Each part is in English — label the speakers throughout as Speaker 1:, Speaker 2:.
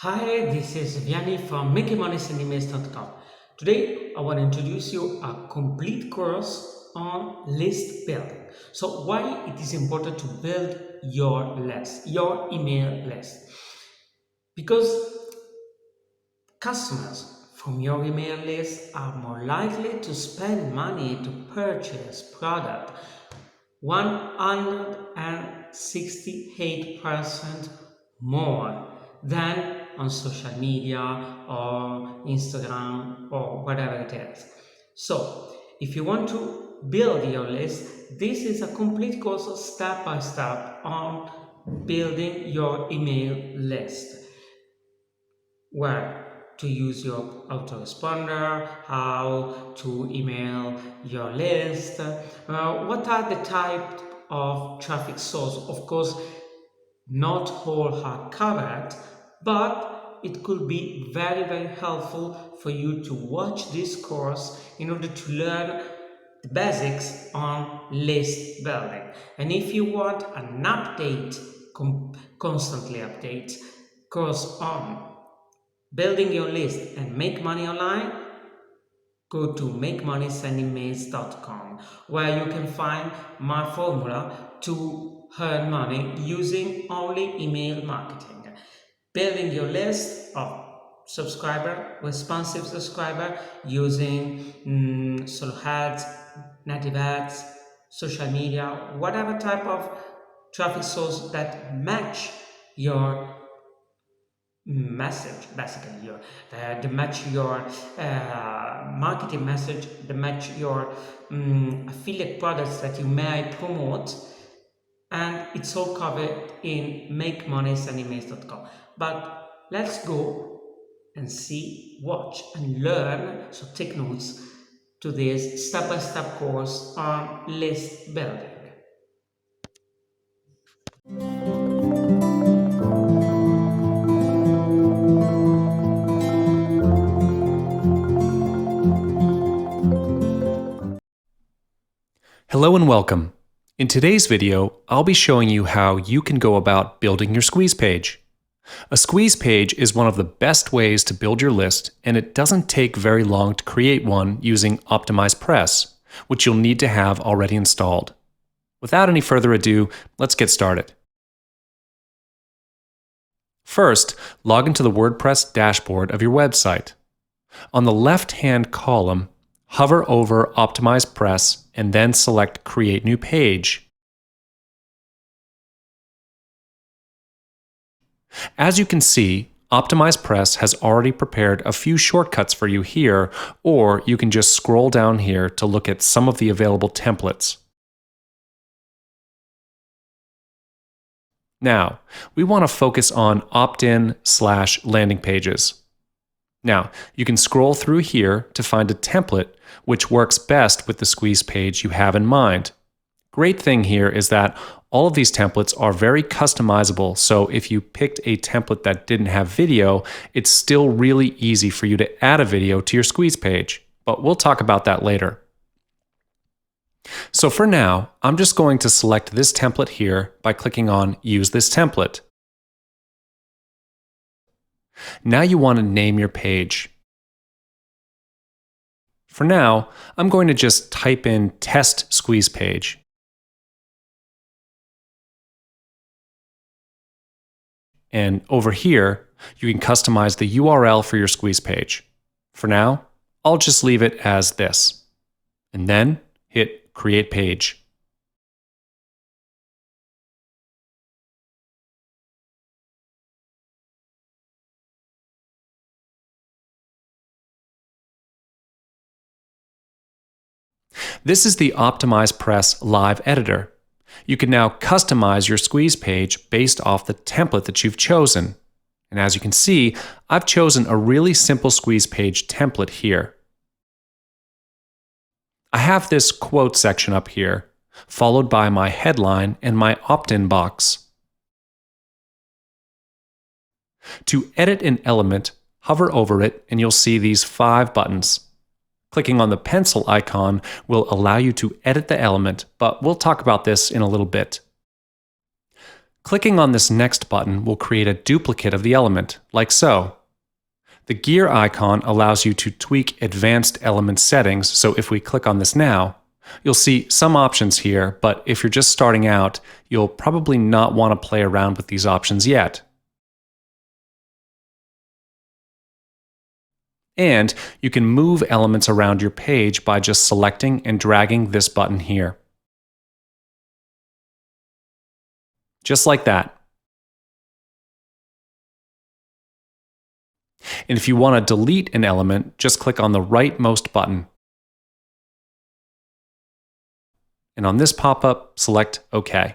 Speaker 1: Hi, this is Vianney from MakingMoneySendingMails.com. Today, I want to introduce you a complete course on list building. So, why it is important to build your list, your email list? Because customers from your email list are more likely to spend money to purchase product 168% more than on social media or Instagram or whatever it is. So, if you want to build your list, this is a complete course step by step on building your email list where to use your autoresponder, how to email your list, what are the type of traffic source. Of course, not all are covered, but it could be very helpful for you to watch this course in order to learn the basics on list building. And if you want an update, constantly update course on building your list and make money online, go to makemoneysendingmails.com where you can find my formula to earn money using only email marketing. Building your list of responsive subscriber using solo ads, native ads, social media, whatever type of traffic source that match your message, basically your the match your marketing message, the match your affiliate products that you may promote, and it's all covered in makemoneysendingmails.com. But let's go and see, watch and learn, so take notes to this step-by-step course on list building.
Speaker 2: Hello and welcome. In today's video, I'll be showing you how you can go about building your squeeze page. A squeeze page is one of the best ways to build your list, and it doesn't take very long to create one using ActiveCampaign, which you'll need to have already installed. Without any further ado, let's get started. First, log into the WordPress dashboard of your website. On the left-hand column, hover over Optimize Press and then select Create New Page. As you can see, Optimize Press has already prepared a few shortcuts for you here, or you can just scroll down here to look at some of the available templates. Now, we want to focus on opt-in/landing pages. Now, you can scroll through here to find a template which works best with the squeeze page you have in mind. Great thing here is that all of these templates are very customizable, so if you picked a template that didn't have video, it's still really easy for you to add a video to your squeeze page, but we'll talk about that later. So for now, I'm just going to select this template here by clicking on Use this template. Now you want to name your page. For now, I'm going to just type in Test Squeeze Page. And over here, you can customize the URL for your squeeze page. For now, I'll just leave it as this. And then hit Create Page. This is the Optimize Press Live Editor. You can now customize your squeeze page based off the template that you've chosen. And as you can see, I've chosen a really simple squeeze page template here. I have this quote section up here, followed by my headline and my opt-in box. To edit an element, hover over it and you'll see these 5 buttons. Clicking on the pencil icon will allow you to edit the element, but we'll talk about this in a little bit. Clicking on this next button will create a duplicate of the element, like so. The gear icon allows you to tweak advanced element settings, so if we click on this now, you'll see some options here, but if you're just starting out, you'll probably not want to play around with these options yet. And you can move elements around your page by just selecting and dragging this button here. Just like that. And if you want to delete an element, just click on the rightmost button. And on this pop-up, select OK.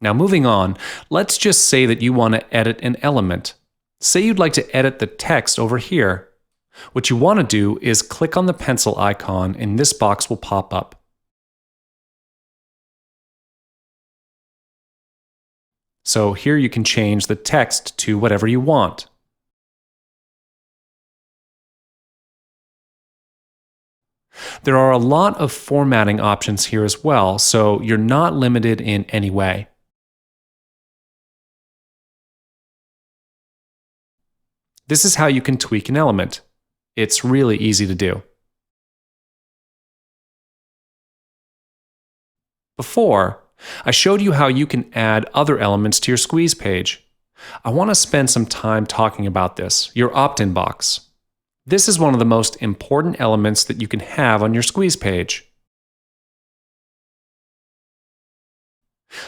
Speaker 2: Now moving on, let's just say that you want to edit an element. Say you'd like to edit the text over here. What you want to do is click on the pencil icon and this box will pop up. So here you can change the text to whatever you want. There are a lot of formatting options here as well, so you're not limited in any way. This is how you can tweak an element. It's really easy to do. Before, I showed you how you can add other elements to your squeeze page. I want to spend some time talking about this, your opt-in box. This is one of the most important elements that you can have on your squeeze page.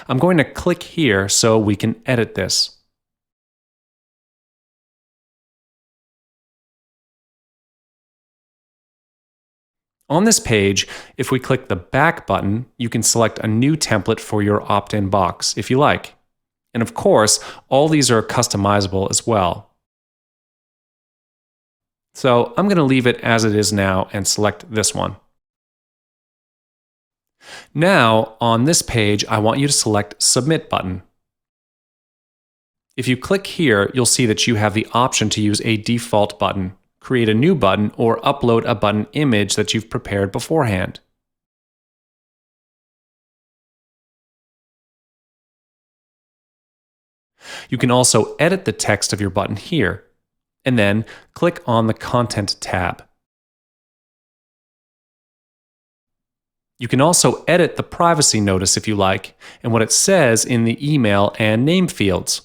Speaker 2: I'm going to click here so we can edit this. On this page, if we click the Back button, you can select a new template for your opt-in box if you like. And of course, all these are customizable as well. So I'm going to leave it as it is now and select this one. Now, on this page, I want you to select Submit button. If you click here, you'll see that you have the option to use a default button, create a new button, or upload a button image that you've prepared beforehand. You can also edit the text of your button here, and then click on the Content tab. You can also edit the privacy notice if you like, and what it says in the email and name fields.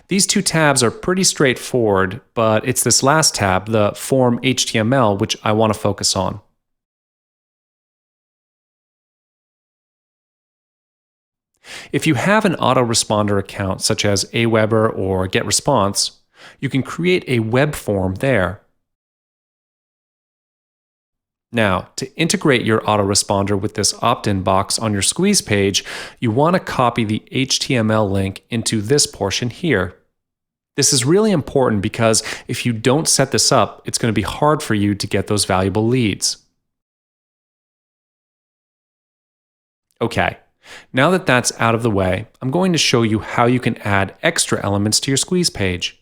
Speaker 2: These two tabs are pretty straightforward, but it's this last tab, the Form HTML, which I want to focus on. If you have an autoresponder account such as Aweber or GetResponse, you can create a web form there. Now, to integrate your autoresponder with this opt-in box on your squeeze page, you want to copy the HTML link into this portion here. This is really important because if you don't set this up, it's going to be hard for you to get those valuable leads. Okay, now that that's out of the way, I'm going to show you how you can add extra elements to your squeeze page.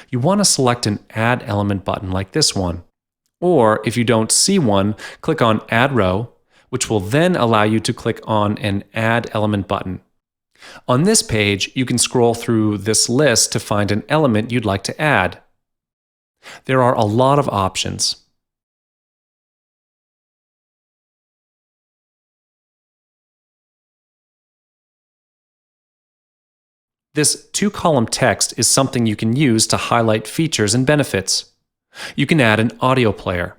Speaker 2: You want to select an Add Element button like this one. Or if you don't see one, click on Add Row, which will then allow you to click on an Add Element button. On this page, you can scroll through this list to find an element you'd like to add. There are a lot of options. This two-column text is something you can use to highlight features and benefits. You can add an audio player.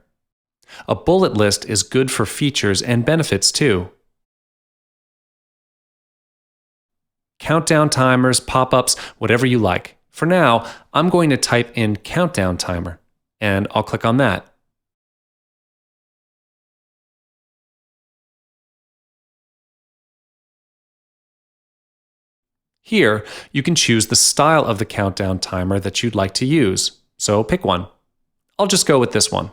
Speaker 2: A bullet list is good for features and benefits too. Countdown timers, pop-ups, whatever you like. For now, I'm going to type in countdown timer, and I'll click on that. Here, you can choose the style of the countdown timer that you'd like to use, so pick one. I'll just go with this one.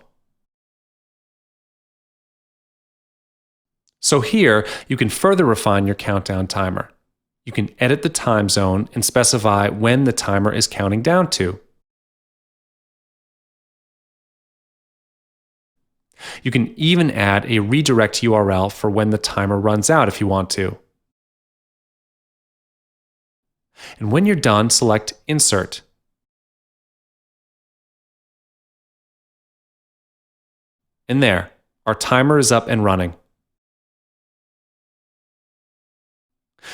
Speaker 2: So here, you can further refine your countdown timer. You can edit the time zone and specify when the timer is counting down to. You can even add a redirect URL for when the timer runs out if you want to. And when you're done, select Insert. And there, our timer is up and running.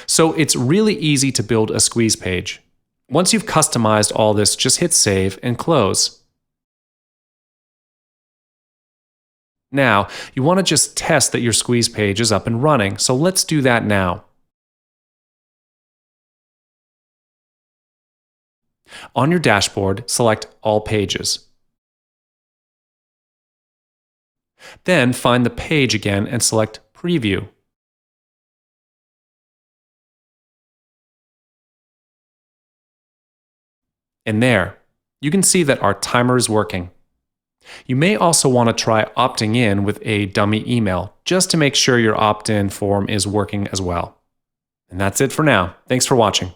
Speaker 2: So it's really easy to build a squeeze page. Once you've customized all this, just hit Save and Close. Now, you want to just test that your squeeze page is up and running, so let's do that now. On your dashboard, select All Pages. Then find the page again and select Preview. And there, you can see that our timer is working. You may also want to try opting in with a dummy email, just to make sure your opt-in form is working as well. And that's it for now. Thanks for watching.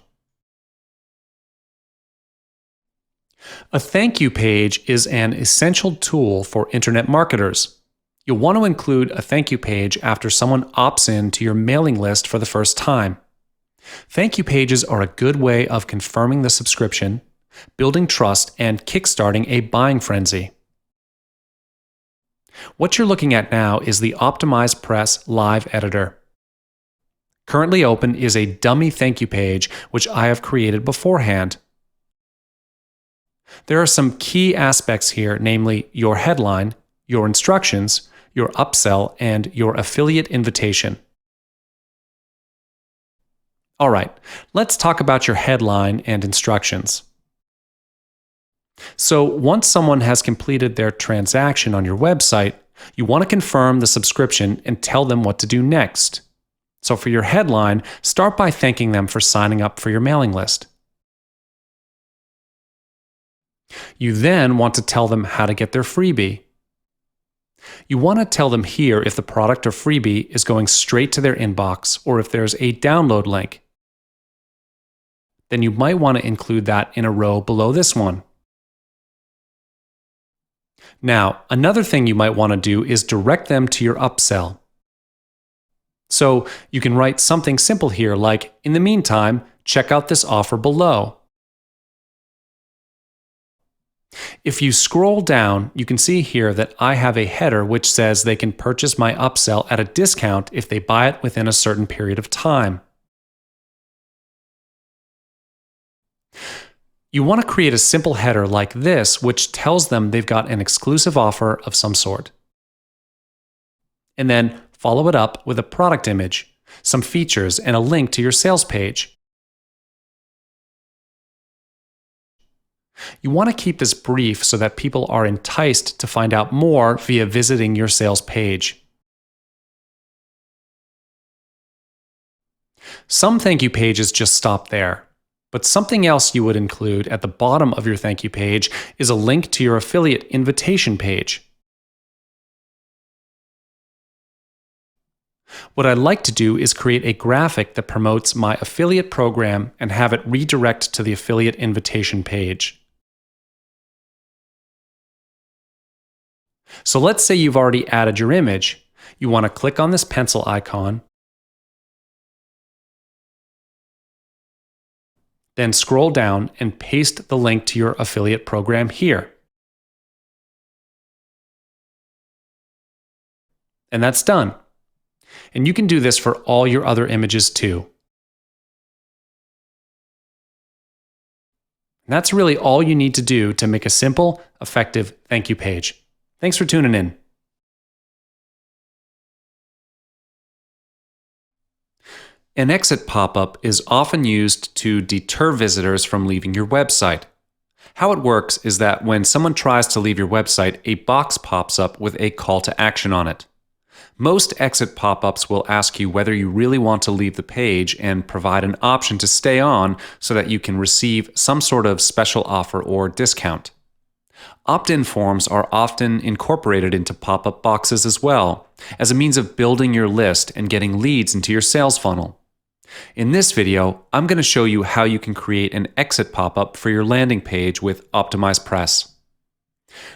Speaker 2: A thank you page is an essential tool for internet marketers. You'll want to include a thank you page after someone opts in to your mailing list for the first time. Thank you pages are a good way of confirming the subscription, building trust, and kickstarting a buying frenzy. What you're looking at now is the OptimizePress Live Editor. Currently open is a dummy thank you page which I have created beforehand. There are some key aspects here, namely your headline, your instructions, your upsell, and your affiliate invitation. All right, let's talk about your headline and instructions. So once someone has completed their transaction on your website, you want to confirm the subscription and tell them what to do next. So for your headline, start by thanking them for signing up for your mailing list. You then want to tell them how to get their freebie. You want to tell them here if the product or freebie is going straight to their inbox or if there's a download link. Then you might want to include that in a row below this one. Now, another thing you might want to do is direct them to your upsell. So you can write something simple here like, in the meantime, check out this offer below. If you scroll down, you can see here that I have a header which says they can purchase my upsell at a discount if they buy it within a certain period of time. You want to create a simple header like this which tells them they've got an exclusive offer of some sort. And then follow it up with a product image, some features, and a link to your sales page. You want to keep this brief so that people are enticed to find out more via visiting your sales page. Some thank you pages just stop there, but something else you would include at the bottom of your thank you page is a link to your affiliate invitation page. What I'd like to do is create a graphic that promotes my affiliate program and have it redirect to the affiliate invitation page. So let's say you've already added your image. You want to click on this pencil icon, then scroll down and paste the link to your affiliate program here. And that's done. And you can do this for all your other images too. And that's really all you need to do to make a simple, effective thank you page. Thanks for tuning in. An exit pop-up is often used to deter visitors from leaving your website. How it works is that when someone tries to leave your website, a box pops up with a call to action on it. Most exit pop-ups will ask you whether you really want to leave the page and provide an option to stay on so that you can receive some sort of special offer or discount. Opt-in forms are often incorporated into pop-up boxes as well, as a means of building your list and getting leads into your sales funnel. In this video, I'm going to show you how you can create an exit pop-up for your landing page with Optimize Press.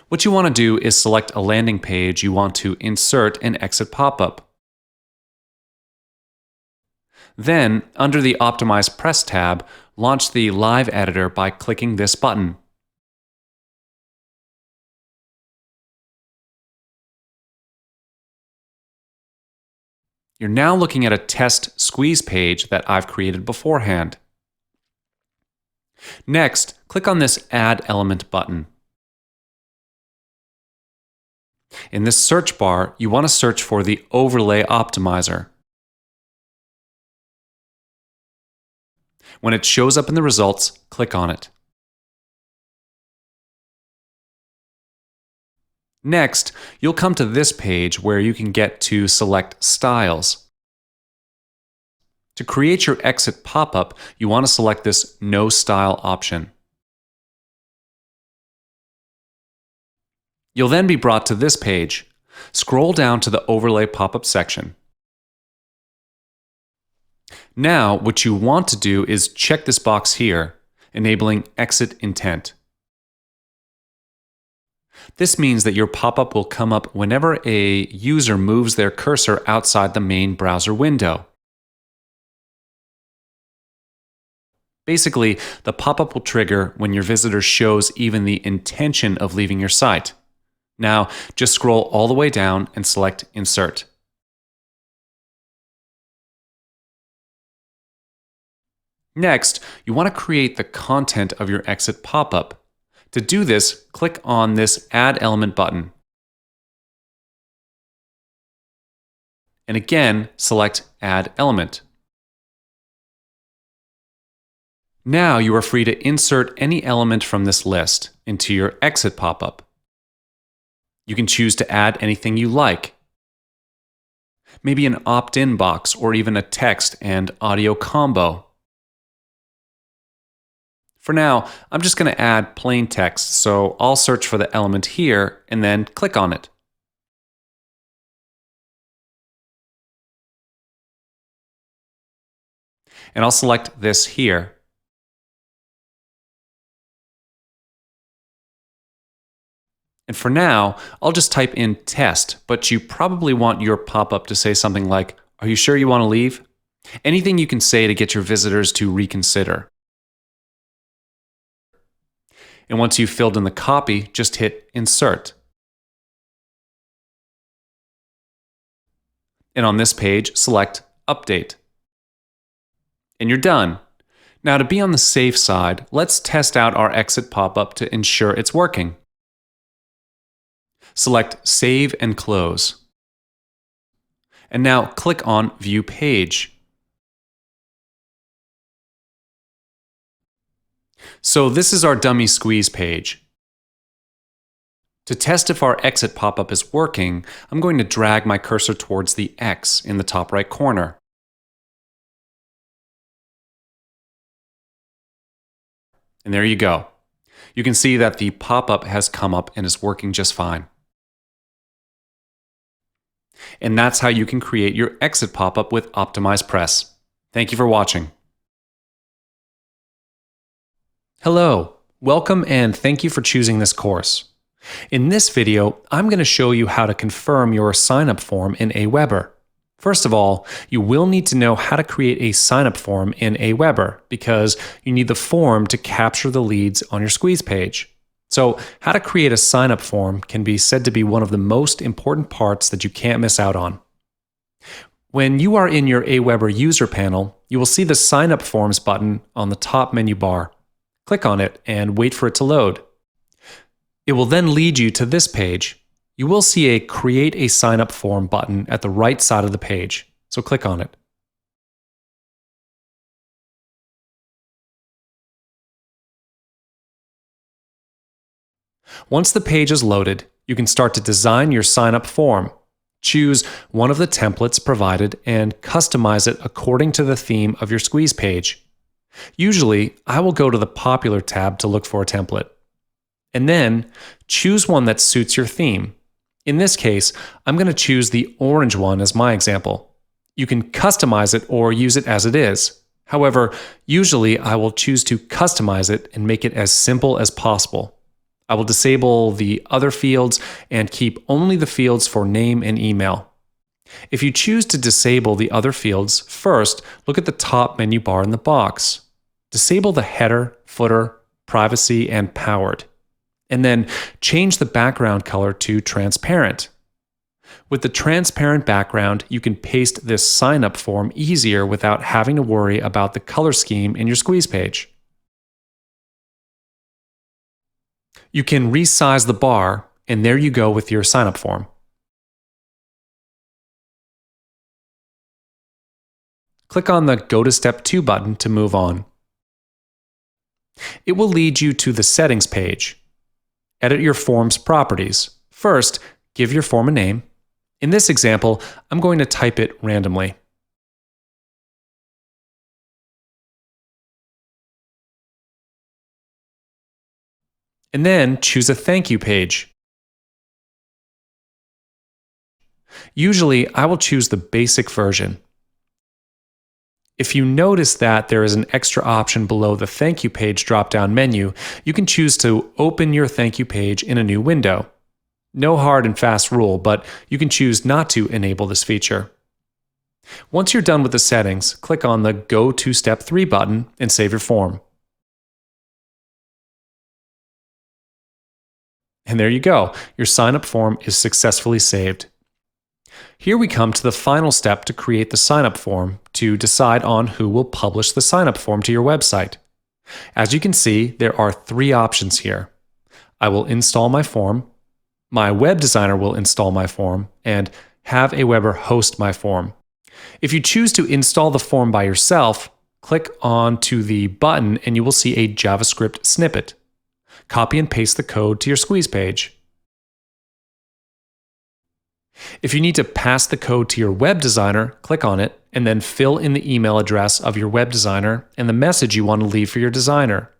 Speaker 2: What you want to do is select a landing page you want to insert an exit pop-up. Then, under the Optimize Press tab, launch the Live Editor by clicking this button. You're now looking at a test squeeze page that I've created beforehand. Next, click on this Add Element button. In this search bar, you want to search for the Overlay Optimizer. When it shows up in the results, click on it. Next, you'll come to this page where you can get to select styles. To create your exit pop-up, you want to select this No Style option. You'll then be brought to this page. Scroll down to the Overlay Pop-up section. Now, what you want to do is check this box here, enabling Exit Intent. This means that your pop-up will come up whenever a user moves their cursor outside the main browser window. Basically, the pop-up will trigger when your visitor shows even the intention of leaving your site. Now, just scroll all the way down and select Insert. Next, you want to create the content of your exit pop-up. To do this, click on this Add Element button. And again, select Add Element. Now you are free to insert any element from this list into your exit pop-up. You can choose to add anything you like. Maybe an opt-in box or even a text and audio combo. For now, I'm just going to add plain text, so I'll search for the element here and then click on it. And I'll select this here. And for now, I'll just type in test, but you probably want your pop-up to say something like, "Are you sure you want to leave?" Anything you can say to get your visitors to reconsider. And once you've filled in the copy, just hit Insert. And on this page, select Update. And you're done. Now, to be on the safe side, let's test out our exit pop-up to ensure it's working. Select Save and Close. And now click on View Page. So this is our dummy squeeze page. To test if our exit pop-up is working, I'm going to drag my cursor towards the X in the top right corner. And there you go. You can see that the pop-up has come up and is working just fine. And that's how you can create your exit pop-up with Optimize Press. Thank you for watching. Hello, welcome and thank you for choosing this course. In this video, I'm going to show you how to confirm your sign-up form in Aweber. First of all, you will need to know how to create a sign-up form in Aweber because you need the form to capture the leads on your squeeze page. So, how to create a sign-up form can be said to be one of the most important parts that you can't miss out on. When you are in your Aweber user panel, you will see the Sign Up Forms button on the top menu bar. Click on it and wait for it to load. It will then lead you to this page. You will see a Create a Sign Up Form button at the right side of the page, so click on it. Once the page is loaded, you can start to design your sign-up form. Choose one of the templates provided and customize it according to the theme of your squeeze page. Usually, I will go to the Popular tab to look for a template. And then choose one that suits your theme. In this case, I'm going to choose the orange one as my example. You can customize it or use it as it is. However, usually I will choose to customize it and make it as simple as possible. I will disable the other fields and keep only the fields for name and email. If you choose to disable the other fields, first look at the top menu bar in the box. Disable the header, footer, privacy, and powered. And then change the background color to transparent. With the transparent background, you can paste this sign-up form easier without having to worry about the color scheme in your squeeze page. You can resize the bar, and there you go with your sign-up form. Click on the Go to Step 2 button to move on. It will lead you to the Settings page. Edit your form's properties. First, give your form a name. In this example, I'm going to type it randomly. And then choose a thank you page. Usually, I will choose the basic version. If you notice that there is an extra option below the thank you page drop-down menu, you can choose to open your thank you page in a new window. No hard and fast rule, but you can choose not to enable this feature. Once you're done with the settings, click on the Go to Step 3 button and save your form. And there you go. Your sign-up form is successfully saved. Here we come to the final step to create the sign-up form to decide on who will publish the sign-up form to your website. As you can see, there are 3 options here. I will install my form, my web designer will install my form, and have a Weber host my form. If you choose to install the form by yourself, click on to the button and you will see a JavaScript snippet. Copy and paste the code to your squeeze page. If you need to pass the code to your web designer, click on it and then fill in the email address of your web designer and the message you want to leave for your designer.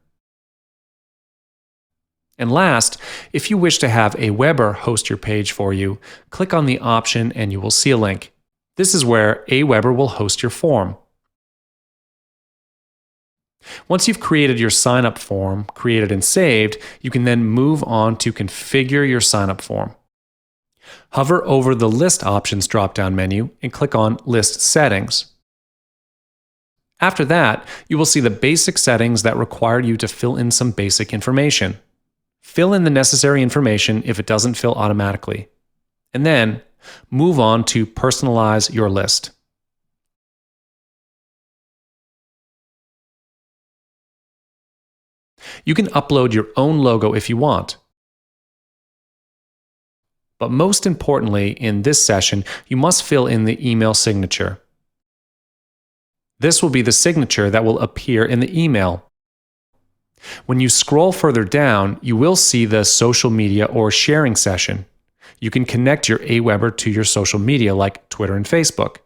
Speaker 2: And last, if you wish to have a Weber host your page for you, click on the option and you will see a link. This is where a Weber will host your form. Once you've created your sign-up form, created and saved, you can then move on to configure your sign-up form. Hover over the List Options drop-down menu and click on List Settings. After that, you will see the basic settings that require you to fill in some basic information. Fill in the necessary information if it doesn't fill automatically. And then, move on to personalize your list. You can upload your own logo if you want. But most importantly, in this session, you must fill in the email signature. This will be the signature that will appear in the email. When you scroll further down, you will see the social media or sharing session. You can connect your Aweber to your social media like Twitter and Facebook.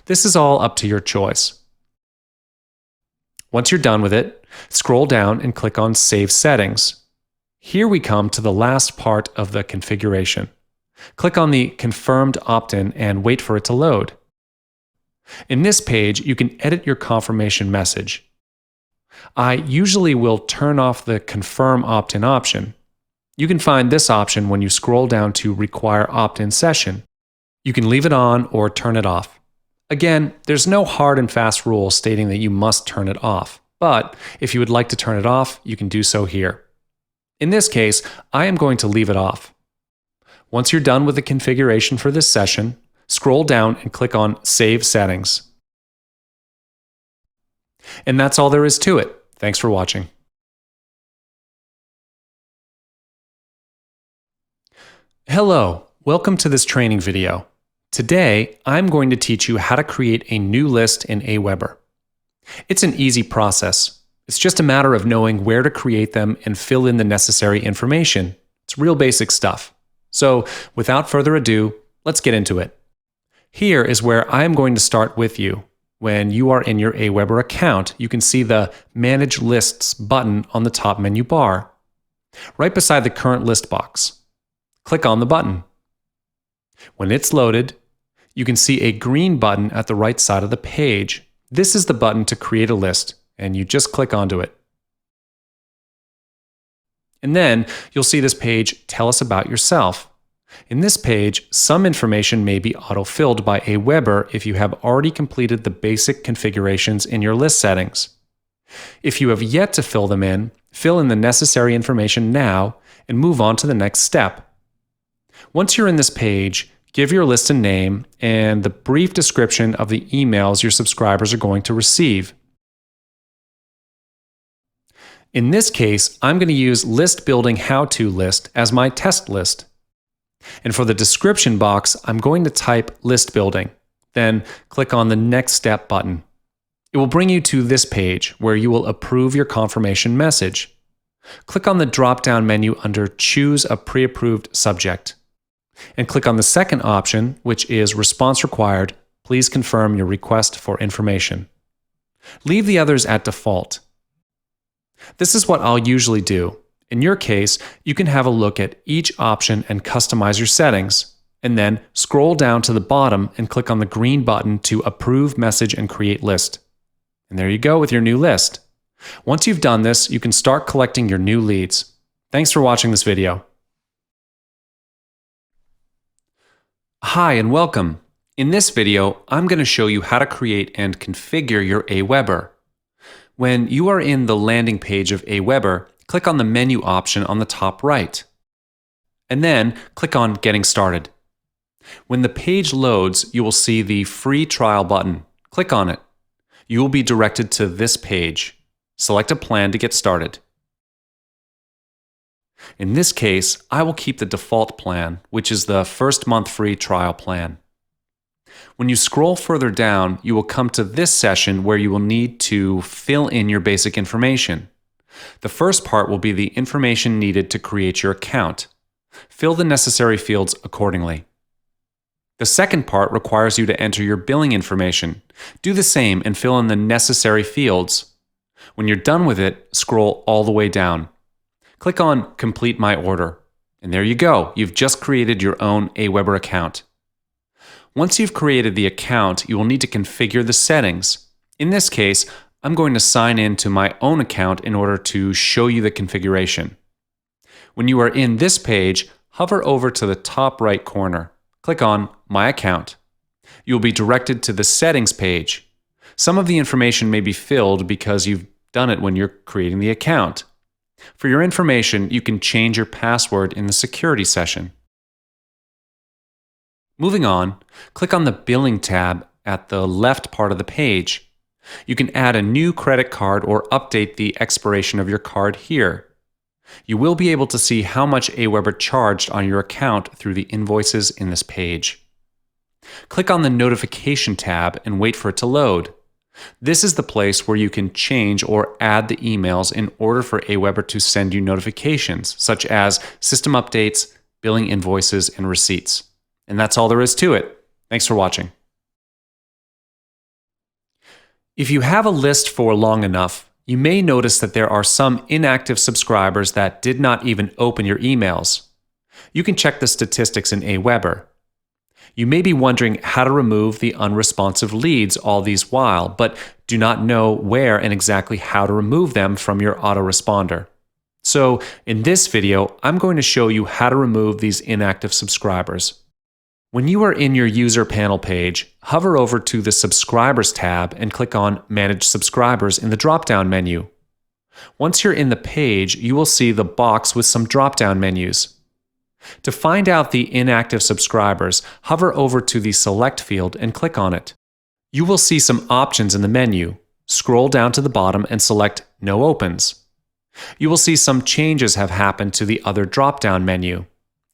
Speaker 2: This is all up to your choice. Once you're done with it, scroll down and click on Save Settings. Here we come to the last part of the configuration. Click on the Confirmed Opt-in and wait for it to load. In this page, you can edit your confirmation message. I usually will turn off the Confirm Opt-in option. You can find this option when you scroll down to Require Opt-in Session. You can leave it on or turn it off. Again, there's no hard and fast rule stating that you must turn it off, but if you would like to turn it off, you can do so here. In this case, I am going to leave it off. Once you're done with the configuration for this session, scroll down and click on Save Settings. And that's all there is to it. Thanks for watching. Hello, welcome to this training video. Today, I'm going to teach you how to create a new list in Aweber. It's an easy process. It's just a matter of knowing where to create them and fill in the necessary information. It's real basic stuff. So, without further ado, let's get into it. Here is where I am going to start with you. When you are in your Aweber account, you can see the Manage Lists button on the top menu bar. right beside the current list box. Click on the button. When it's loaded, you can see a green button at the right side of the page. This is the button to create a list, and you just click onto it. And then you'll see this page, Tell Us About Yourself. In this page, some information may be auto-filled by Aweber if you have already completed the basic configurations in your list settings. If you have yet to fill them in, fill in the necessary information now and move on to the next step. Once you're in this page, give your list a name and the brief description of the emails your subscribers are going to receive. In this case, I'm going to use List Building How-To List as my test list. And for the description box, I'm going to type List Building, then click on the Next Step button. It will bring you to this page where you will approve your confirmation message. Click on the drop-down menu under Choose a Pre-Approved Subject. And click on the second option, which is Response Required. Please confirm your request for information. Leave the others at default. This is what I'll usually do. In your case, you can have a look at each option and customize your settings, and then scroll down to the bottom and click on the green button to Approve Message and Create List. And there you go with your new list. Once you've done this, you can start collecting your new leads. Thanks for watching this video. Hi and welcome. In this video, I'm going to show you how to create and configure your Aweber. When you are in the landing page of Aweber, click on the menu option on the top right. And then click on Getting Started. When the page loads, you will see the free trial button. Click on it. You will be directed to this page. Select a plan to get started. In this case, I will keep the default plan, which is the first month free trial plan. When you scroll further down, you will come to this session where you will need to fill in your basic information. The first part will be the information needed to create your account. Fill the necessary fields accordingly. The second part requires you to enter your billing information. Do the same and fill in the necessary fields. When you're done with it, scroll all the way down. Click on Complete My Order. And there you go. You've just created your own Aweber account. Once you've created the account, you will need to configure the settings. In this case, I'm going to sign in to my own account in order to show you the configuration. When you are in this page, hover over to the top right corner. Click on My Account. You will be directed to the Settings page. Some of the information may be filled because you've done it when you're creating the account. For your information, you can change your password in the security session. Moving on, click on the Billing tab at the left part of the page. You can add a new credit card or update the expiration of your card here. You will be able to see how much Aweber charged on your account through the invoices in this page. Click on the Notification tab and wait for it to load. This is the place where you can change or add the emails in order for Aweber to send you notifications, such as system updates, billing invoices, and receipts. And that's all there is to it. Thanks for watching. If you have a list for long enough, you may notice that there are some inactive subscribers that did not even open your emails. You can check the statistics in Aweber. You may be wondering how to remove the unresponsive leads all these while, but do not know where and exactly how to remove them from your autoresponder. So in this video, I'm going to show you how to remove these inactive subscribers. When you are in your user panel page, hover over to the Subscribers tab and click on Manage Subscribers in the drop-down menu. Once you're in the page, you will see the box with some drop-down menus. To find out the inactive subscribers, hover over to the Select field and click on it. You will see some options in the menu. Scroll down to the bottom and select No Opens. You will see some changes have happened to the other drop-down menu.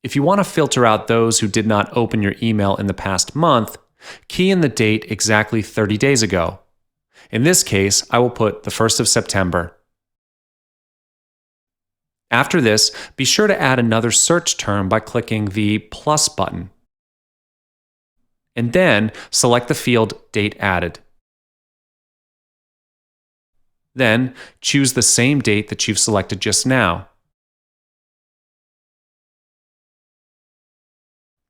Speaker 2: If you want to filter out those who did not open your email in the past month, key in the date exactly 30 days ago. In this case, I will put the 1st of September. After this, be sure to add another search term by clicking the plus button. And then select the field Date Added. Then choose the same date that you've selected just now.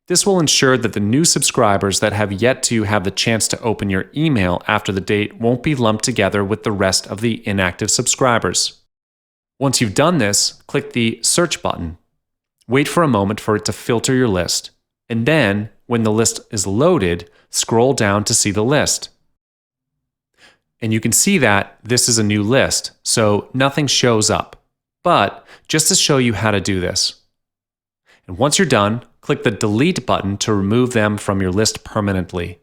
Speaker 2: This will ensure that the new subscribers that have yet to have the chance to open your email after the date won't be lumped together with the rest of the inactive subscribers. Once you've done this, click the Search button. Wait for a moment for it to filter your list, and then, when the list is loaded, scroll down to see the list. And you can see that this is a new list, so nothing shows up. But just to show you how to do this. And once you're done, click the Delete button to remove them from your list permanently.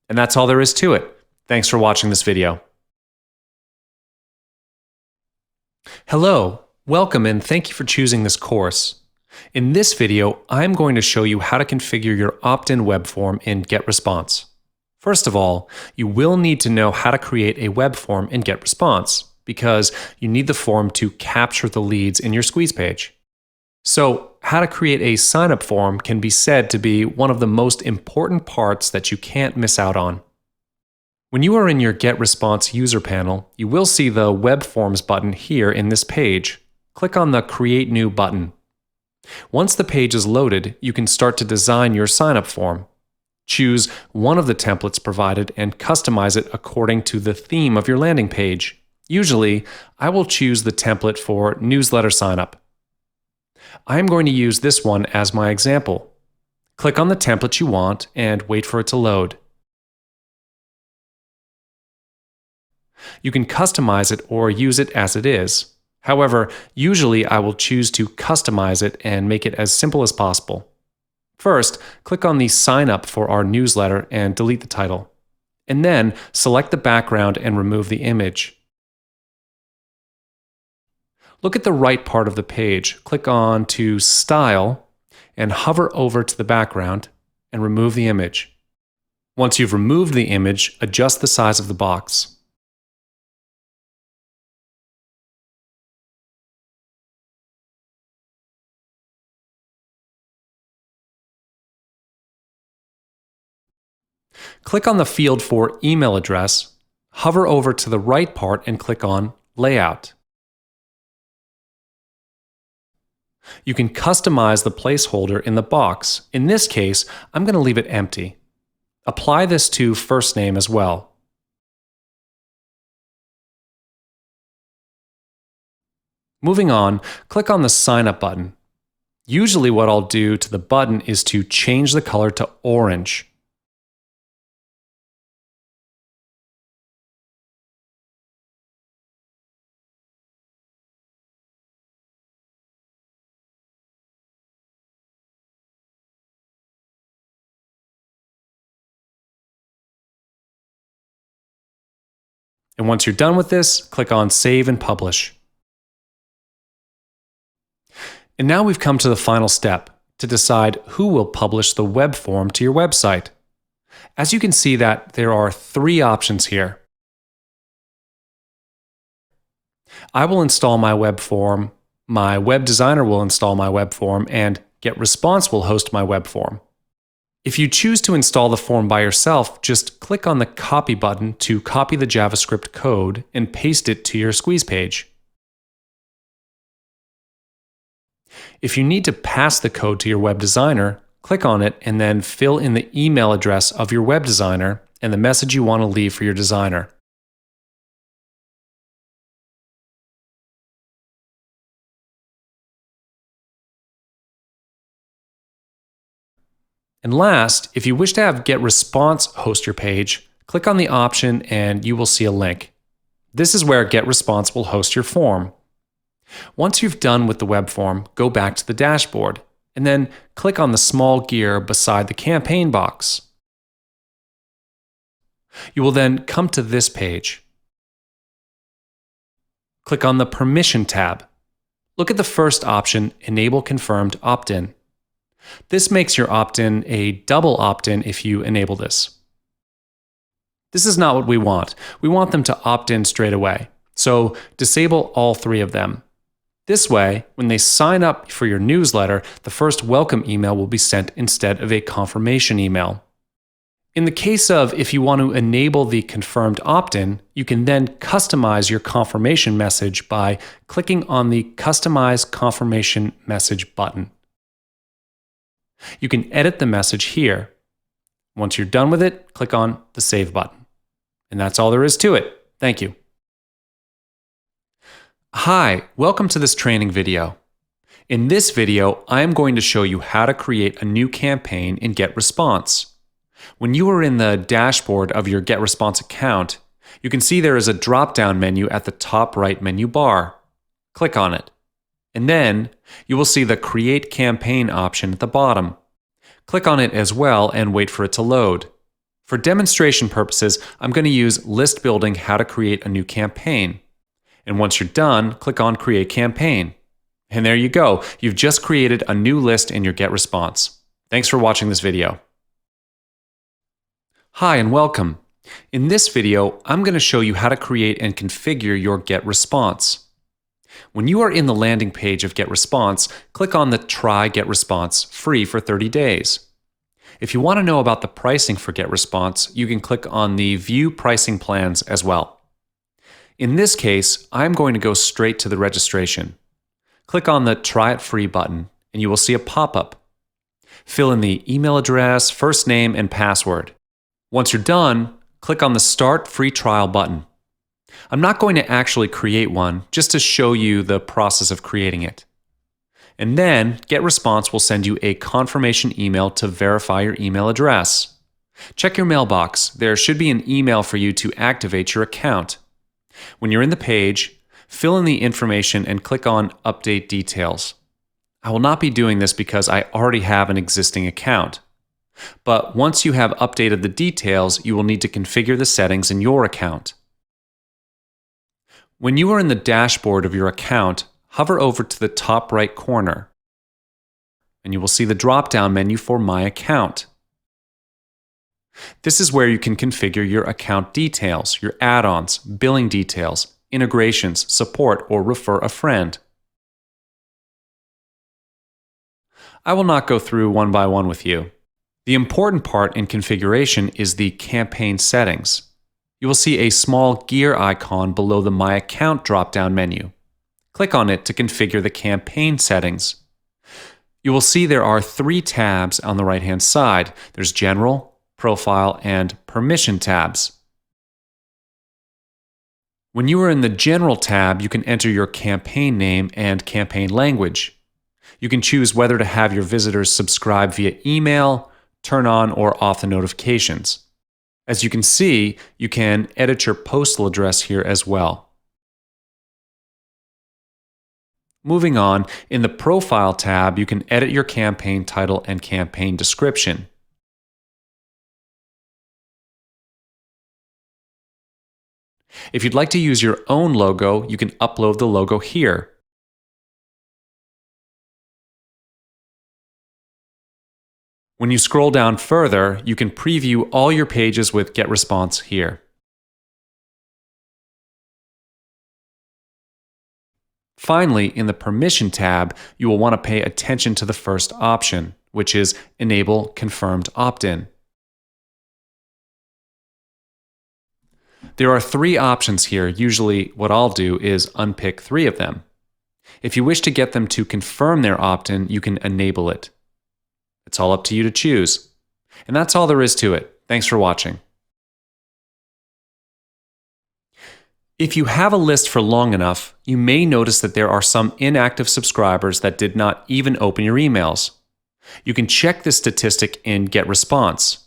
Speaker 2: And that's all there is to it. Thanks for watching this video. Hello, welcome, and thank you for choosing this course. In this video, I'm going to show you how to configure your opt-in web form in GetResponse. First of all, you will need to know how to create a web form in GetResponse, because you need the form to capture the leads in your squeeze page. So, how to create a sign-up form can be said to be one of the most important parts that you can't miss out on. When you are in your GetResponse user panel, you will see the Web Forms button here in this page. Click on the Create New button. Once the page is loaded, you can start to design your sign-up form. Choose one of the templates provided and customize it according to the theme of your landing page. Usually, I will choose the template for newsletter sign-up. I am going to use this one as my example. Click on the template you want and wait for it to load. You can customize it or use it as it is. However, usually I will choose to customize it and make it as simple as possible. First, click on the Sign Up for our newsletter and delete the title. And then select the background and remove the image. Look at the right part of the page, click on to Style, and hover over to the background and remove the image. Once you've removed the image, adjust the size of the box. Click on the field for email address, hover over to the right part and click on Layout. You can customize the placeholder in the box. In this case, I'm going to leave it empty. Apply this to first name as well. Moving on, click on the Sign Up button. Usually what I'll do to the button is to change the color to orange. And once you're done with this, click on Save and Publish. And now we've come to the final step, to decide who will publish the web form to your website. As you can see that there are 3 options here. I will install my web form, my web designer will install my web form, and GetResponse will host my web form. If you choose to install the form by yourself, just click on the Copy button to copy the JavaScript code and paste it to your squeeze page. If you need to pass the code to your web designer, click on it and then fill in the email address of your web designer and the message you want to leave for your designer. And last, if you wish to have GetResponse host your page, click on the option and you will see a link. This is where GetResponse will host your form. Once you've done with the web form, go back to the dashboard, and then click on the small gear beside the campaign box. You will then come to this page. Click on the Permission tab. Look at the first option, Enable Confirmed Opt-in. This makes your opt-in a double opt-in if you enable this. This is not what we want. We want them to opt in straight away. So disable all 3 of them. This way, when they sign up for your newsletter, the first welcome email will be sent instead of a confirmation email. In the case of if you want to enable the confirmed opt-in, you can then customize your confirmation message by clicking on the Customize Confirmation Message button. You can edit the message here. Once you're done with it, click on the Save button. And that's all there is to it. Thank you. Hi, welcome to this training video. In this video, I am going to show you how to create a new campaign in GetResponse. When you are in the dashboard of your GetResponse account, you can see there is a drop-down menu at the top right menu bar. Click on it. And then you will see the Create Campaign option at the bottom. Click on it as well and wait for it to load. For demonstration purposes, I'm going to use List Building How to Create a New Campaign. And once you're done, click on Create Campaign. And there you go. You've just created a new list in your GetResponse. Thanks for watching this video. Hi and welcome. In this video, I'm going to show you how to create and configure your GetResponse. When you are in the landing page of GetResponse, click on the Try GetResponse free for 30 days. If you want to know about the pricing for GetResponse, you can click on the View Pricing Plans as well. In this case, I'm going to go straight to the registration. Click on the Try It Free button, and you will see a pop-up. Fill in the email address, first name, and password. Once you're done, click on the Start Free Trial button. I'm not going to actually create one, just to show you the process of creating it. And then, GetResponse will send you a confirmation email to verify your email address. Check your mailbox. There should be an email for you to activate your account. When you're in the page, fill in the information and click on Update Details. I will not be doing this because I already have an existing account. But once you have updated the details, you will need to configure the settings in your account. When you are in the dashboard of your account, hover over to the top right corner, and you will see the drop-down menu for My Account. This is where you can configure your account details, your add-ons, billing details, integrations, support, or refer a friend. I will not go through one by one with you. The important part in configuration is the campaign settings. You will see a small gear icon below the My Account drop-down menu. Click on it to configure the campaign settings. You will see there are 3 tabs on the right-hand side. There's General, Profile, and Permission tabs. When you are in the General tab, you can enter your campaign name and campaign language. You can choose whether to have your visitors subscribe via email, turn on or off the notifications. As you can see, you can edit your postal address here as well. Moving on, in the Profile tab, you can edit your campaign title and campaign description. If you'd like to use your own logo, you can upload the logo here. When you scroll down further, you can preview all your pages with GetResponse here. Finally, in the Permission tab, you will want to pay attention to the first option, which is Enable Confirmed Opt-in. There are 3 options here. Usually what I'll do is unpick 3 of them. If you wish to get them to confirm their opt-in, you can enable it. It's all up to you to choose. And that's all there is to it. Thanks for watching. If you have a list for long enough, you may notice that there are some inactive subscribers that did not even open your emails. You can check this statistic in GetResponse.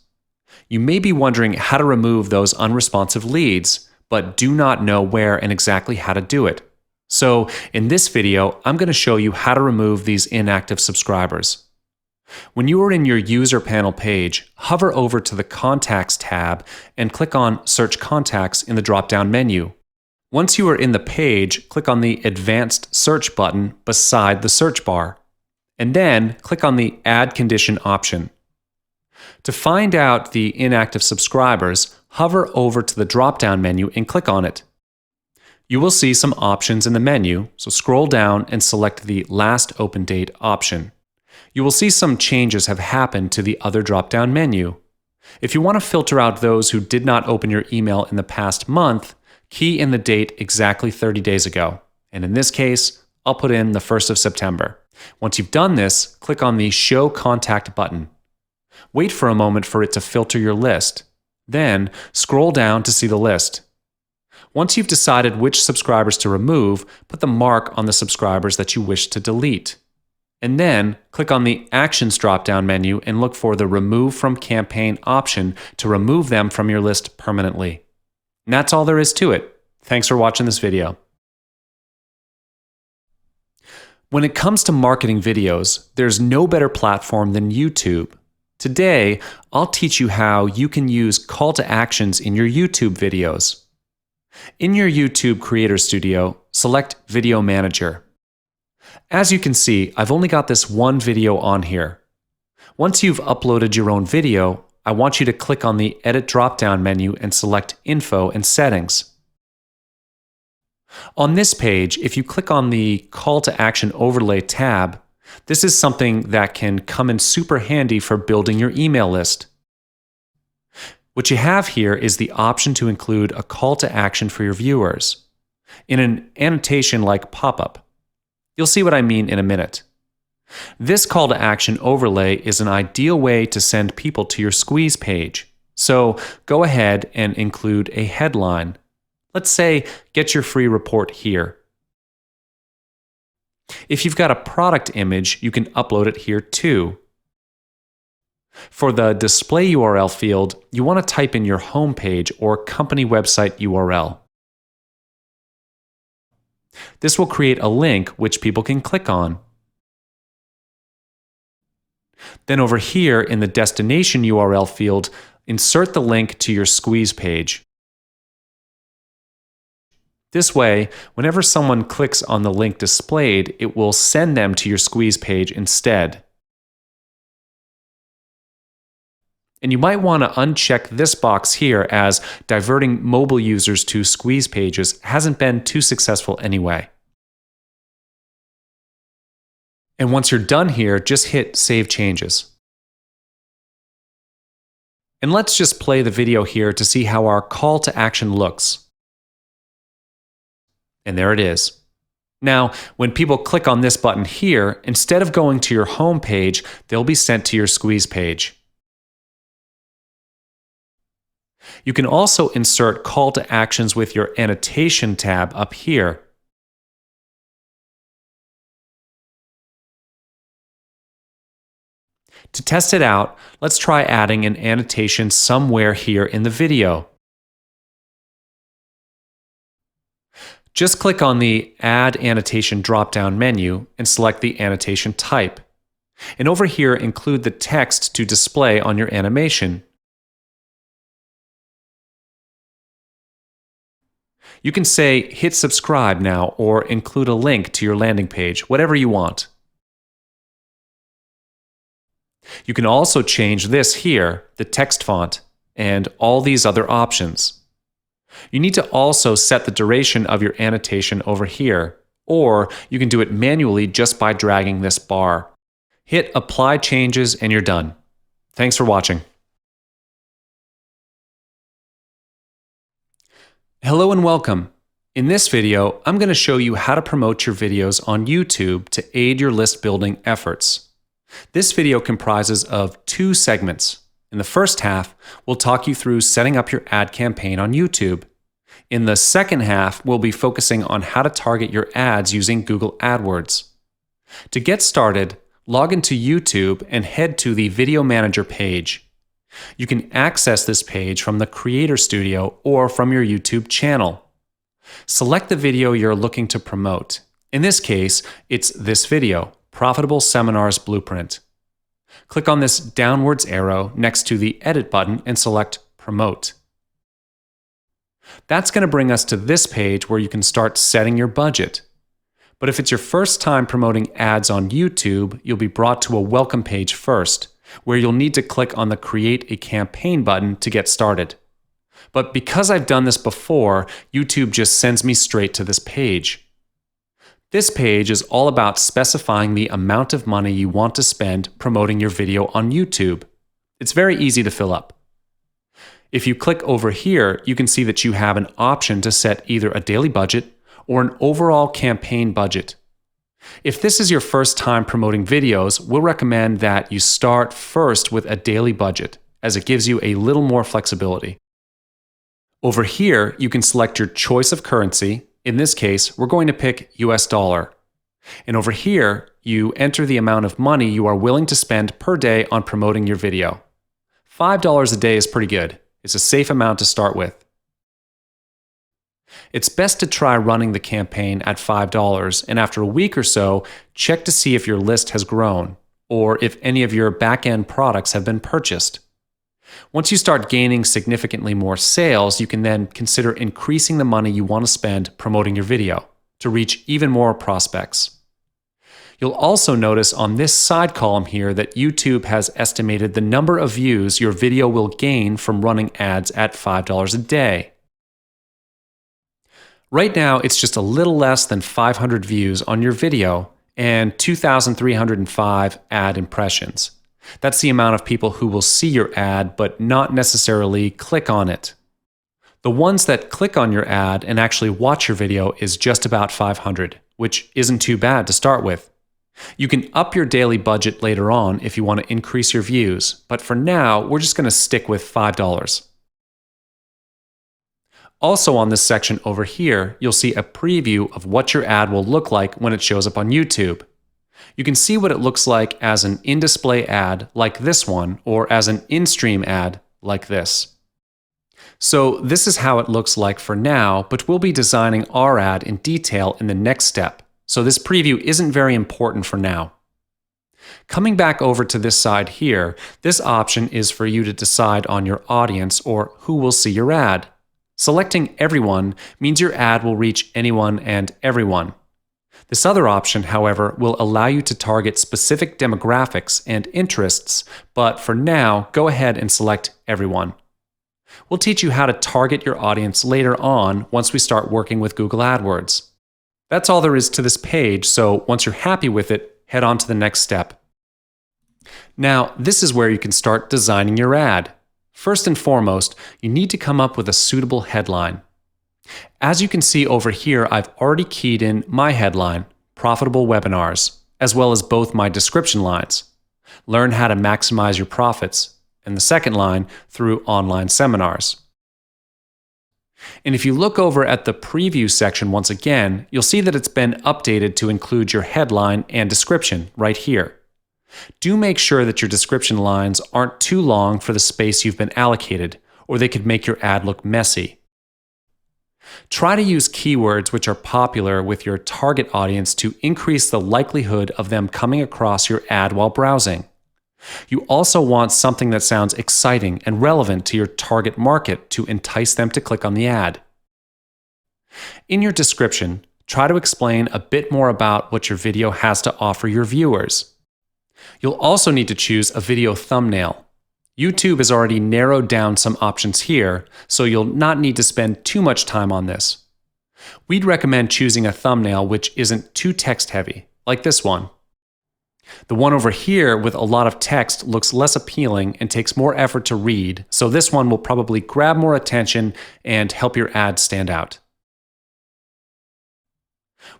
Speaker 2: You may be wondering how to remove those unresponsive leads, but do not know where and exactly how to do it. So in this video, I'm going to show you how to remove these inactive subscribers. When you are in your User Panel page, hover over to the Contacts tab and click on Search Contacts in the drop-down menu. Once you are in the page, click on the Advanced Search button beside the search bar, and then click on the Add Condition option. To find out the inactive subscribers, hover over to the drop-down menu and click on it. You will see some options in the menu, so scroll down and select the Last Open Date option. You will see some changes have happened to the other drop-down menu. If you want to filter out those who did not open your email in the past month, key in the date exactly 30 days ago. And in this case, I'll put in the 1st of September. Once you've done this, click on the Show Contact button. Wait for a moment for it to filter your list. Then, scroll down to see the list. Once you've decided which subscribers to remove, put the mark on the subscribers that you wish to delete. And then, click on the Actions drop-down menu and look for the Remove from Campaign option to remove them from your list permanently. And that's all there is to it. Thanks for watching this video. When it comes to marketing videos, there's no better platform than YouTube. Today, I'll teach you how you can use call to actions in your YouTube videos. In your YouTube Creator Studio, select Video Manager. As you can see, I've only got this one video on here. Once you've uploaded your own video, I want you to click on the Edit drop-down menu and select Info and Settings. On this page, if you click on the Call to Action Overlay tab, this is something that can come in super handy for building your email list. What you have here is the option to include a call to action for your viewers in an annotation like pop-up. You'll see what I mean in a minute. This call to action overlay is an ideal way to send people to your squeeze page. So go ahead and include a headline. Let's say, get your free report here. If you've got a product image, you can upload it here too. For the display URL field, you want to type in your home page or company website URL. This will create a link which people can click on. Then over here in the destination URL field, insert the link to your squeeze page. This way, whenever someone clicks on the link displayed, it will send them to your squeeze page instead. And you might want to uncheck this box here, as diverting mobile users to squeeze pages hasn't been too successful anyway. And once you're done here, just hit Save Changes. And let's just play the video here to see how our call to action looks. And there it is. Now, when people click on this button here, instead of going to your home page, they'll be sent to your squeeze page. You can also insert call to actions with your annotation tab up here. To test it out, let's try adding an annotation somewhere here in the video. Just click on the Add Annotation drop-down menu and select the annotation type. And over here, include the text to display on your animation. You can say, hit subscribe now, or include a link to your landing page, whatever you want. You can also change this here, the text font, and all these other options. You need to also set the duration of your annotation over here, or you can do it manually just by dragging this bar. Hit Apply Changes and you're done. Thanks for watching. Hello and welcome. In this video, I'm going to show you how to promote your videos on YouTube to aid your list building efforts. This video comprises of two segments. In the first half, we'll talk you through setting up your ad campaign on YouTube. In the second half, we'll be focusing on how to target your ads using Google AdWords. To get started, log into YouTube and head to the Video Manager page. You can access this page from the Creator Studio or from your YouTube channel. Select the video you're looking to promote. In this case, it's this video, Profitable Seminars Blueprint. Click on this downwards arrow next to the Edit button and select Promote. That's going to bring us to this page where you can start setting your budget. But if it's your first time promoting ads on YouTube, you'll be brought to a welcome page first, where you'll need to click on the Create a Campaign button to get started. But because I've done this before, YouTube just sends me straight to this page. This page is all about specifying the amount of money you want to spend promoting your video on YouTube. It's very easy to fill up. If you click over here, you can see that you have an option to set either a daily budget or an overall campaign budget. If this is your first time promoting videos, we'll recommend that you start first with a daily budget, as it gives you a little more flexibility. Over here, you can select your choice of currency. In this case, we're going to pick US dollar. And over here, you enter the amount of money you are willing to spend per day on promoting your video. $5 a day is pretty good. It's a safe amount to start with. It's best to try running the campaign at $5, and after a week or so, check to see if your list has grown, or if any of your back-end products have been purchased. Once you start gaining significantly more sales, you can then consider increasing the money you want to spend promoting your video to reach even more prospects. You'll also notice on this side column here that YouTube has estimated the number of views your video will gain from running ads at $5 a day. Right now, it's just a little less than 500 views on your video and 2,305 ad impressions. That's the amount of people who will see your ad but not necessarily click on it. The ones that click on your ad and actually watch your video is just about 500, which isn't too bad to start with. You can up your daily budget later on if you want to increase your views, but for now, we're just going to stick with $5. Also on this section over here, you'll see a preview of what your ad will look like when it shows up on YouTube. You can see what it looks like as an in-display ad like this one, or as an in-stream ad like this. So this is how it looks like for now, but we'll be designing our ad in detail in the next step. So this preview isn't very important for now. Coming back over to this side here, this option is for you to decide on your audience or who will see your ad. Selecting everyone means your ad will reach anyone and everyone. This other option, however, will allow you to target specific demographics and interests, but for now, go ahead and select everyone. We'll teach you how to target your audience later on once we start working with Google AdWords. That's all there is to this page, so once you're happy with it, head on to the next step. Now, this is where you can start designing your ad. First and foremost, you need to come up with a suitable headline. As you can see over here, I've already keyed in my headline, Profitable Webinars, as well as both my description lines. Learn how to maximize your profits, and the second line, through online seminars. And if you look over at the preview section once again, you'll see that it's been updated to include your headline and description right here. Do make sure that your description lines aren't too long for the space you've been allocated, or they could make your ad look messy. Try to use keywords which are popular with your target audience to increase the likelihood of them coming across your ad while browsing. You also want something that sounds exciting and relevant to your target market to entice them to click on the ad. In your description, try to explain a bit more about what your video has to offer your viewers. You'll also need to choose a video thumbnail. YouTube has already narrowed down some options here, so you'll not need to spend too much time on this. We'd recommend choosing a thumbnail which isn't too text-heavy, like this one. The one over here with a lot of text looks less appealing and takes more effort to read, so this one will probably grab more attention and help your ad stand out.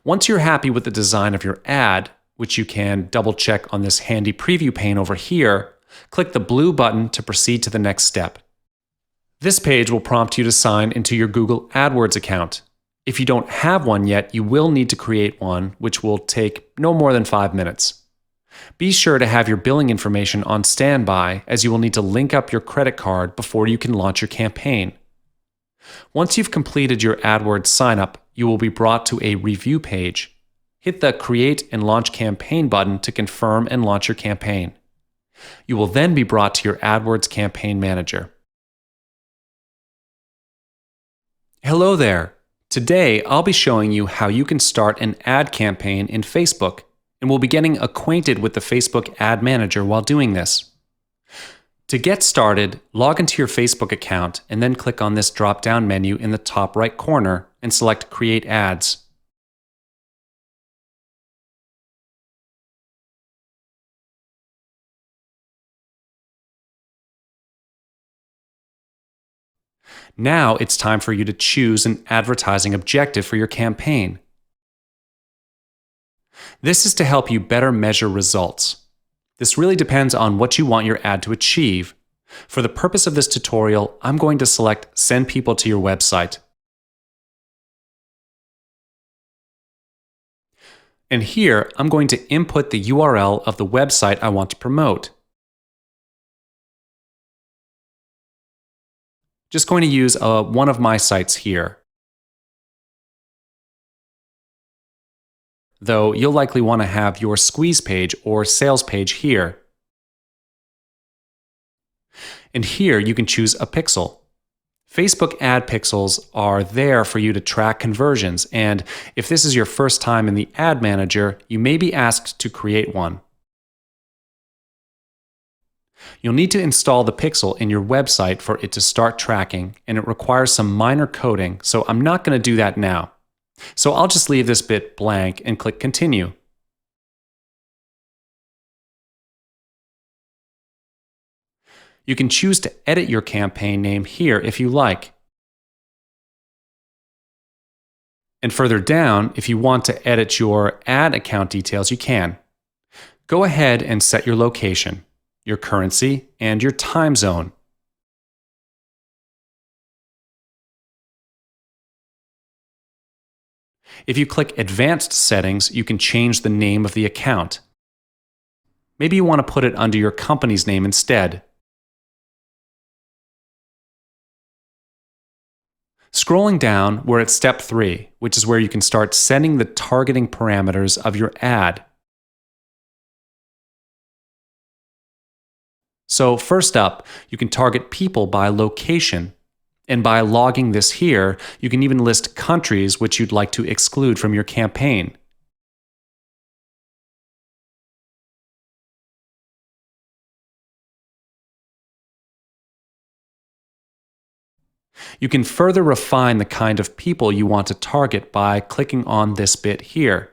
Speaker 2: Once you're happy with the design of your ad, which you can double check on this handy preview pane over here, click the blue button to proceed to the next step. This page will prompt you to sign into your Google AdWords account. If you don't have one yet, you will need to create one, which will take no more than 5 minutes. Be sure to have your billing information on standby, as you will need to link up your credit card before you can launch your campaign. Once you've completed your AdWords signup, you will be brought to a review page. Hit the Create and Launch Campaign button to confirm and launch your campaign. You will then be brought to your AdWords Campaign Manager. Hello there. Today, I'll be showing you how you can start an ad campaign in Facebook, and we'll be getting acquainted with the Facebook Ad Manager while doing this. To get started, log into your Facebook account and then click on this drop-down menu in the top right corner and select Create Ads. Now it's time for you to choose an advertising objective for your campaign. This is to help you better measure results. This really depends on what you want your ad to achieve. For the purpose of this tutorial, I'm going to select Send People to Your Website. And here, I'm going to input the URL of the website I want to promote. Just going to use one of my sites here. Though you'll likely want to have your squeeze page or sales page here. And here you can choose a pixel. Facebook ad pixels are there for you to track conversions, and if this is your first time in the Ad Manager, you may be asked to create one. You'll need to install the pixel in your website for it to start tracking, and it requires some minor coding, so I'm not going to do that now. So I'll just leave this bit blank and click Continue. You can choose to edit your campaign name here if you like. And further down, if you want to edit your ad account details, you can. Go ahead and set your location, your currency, and your time zone. If you click Advanced Settings, you can change the name of the account. Maybe you want to put it under your company's name instead. Scrolling down, we're at step 3, which is where you can start setting the targeting parameters of your ad. So first up, you can target people by location. And by logging this here, you can even list countries which you'd like to exclude from your campaign. You can further refine the kind of people you want to target by clicking on this bit here.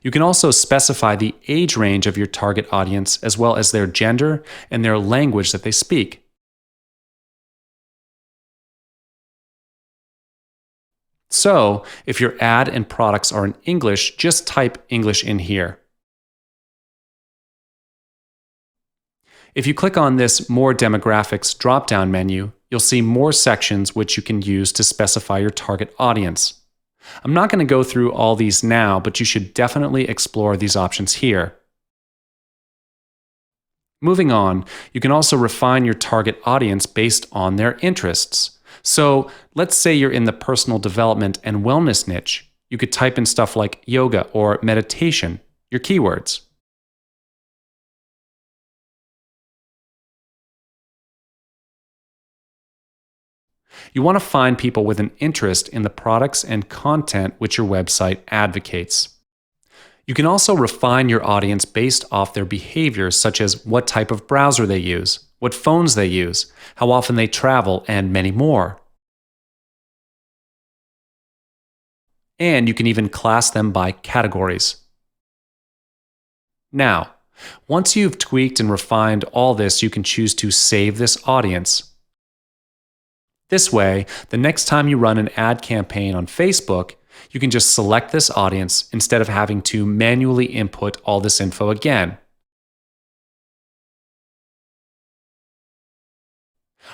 Speaker 2: You can also specify the age range of your target audience as well as their gender and their language that they speak. So, if your ad and products are in English, just type English in here. If you click on this More Demographics drop-down menu, you'll see more sections which you can use to specify your target audience. I'm not going to go through all these now, but you should definitely explore these options here. Moving on, you can also refine your target audience based on their interests. So, let's say you're in the personal development and wellness niche. You could type in stuff like yoga or meditation, your keywords. You want to find people with an interest in the products and content which your website advocates. You can also refine your audience based off their behaviors, such as what type of browser they use, what phones they use, how often they travel, and many more. And you can even class them by categories. Now, once you've tweaked and refined all this, you can choose to save this audience. This way, the next time you run an ad campaign on Facebook, you can just select this audience instead of having to manually input all this info again.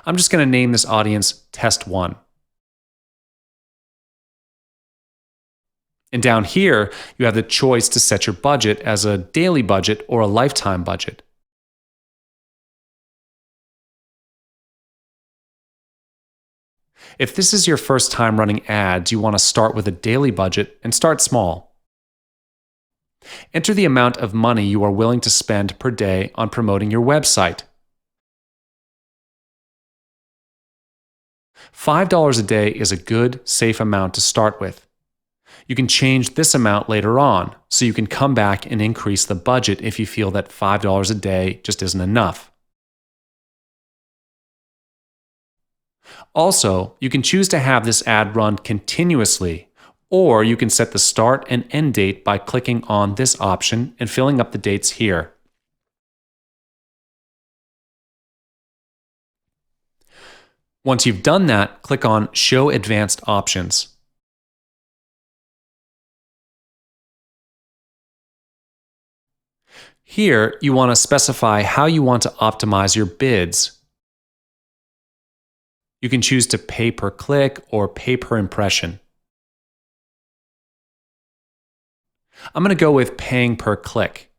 Speaker 2: I'm just going to name this audience Test 1. And down here, you have the choice to set your budget as a daily budget or a lifetime budget. If this is your first time running ads, you want to start with a daily budget and start small. Enter the amount of money you are willing to spend per day on promoting your website. $5 a day is a good, safe amount to start with. You can change this amount later on, so you can come back and increase the budget if you feel that $5 a day just isn't enough. Also, you can choose to have this ad run continuously, or you can set the start and end date by clicking on this option and filling up the dates here. Once you've done that, click on Show Advanced Options. Here, you want to specify how you want to optimize your bids. You can choose to pay per click or pay per impression. I'm going to go with paying per click.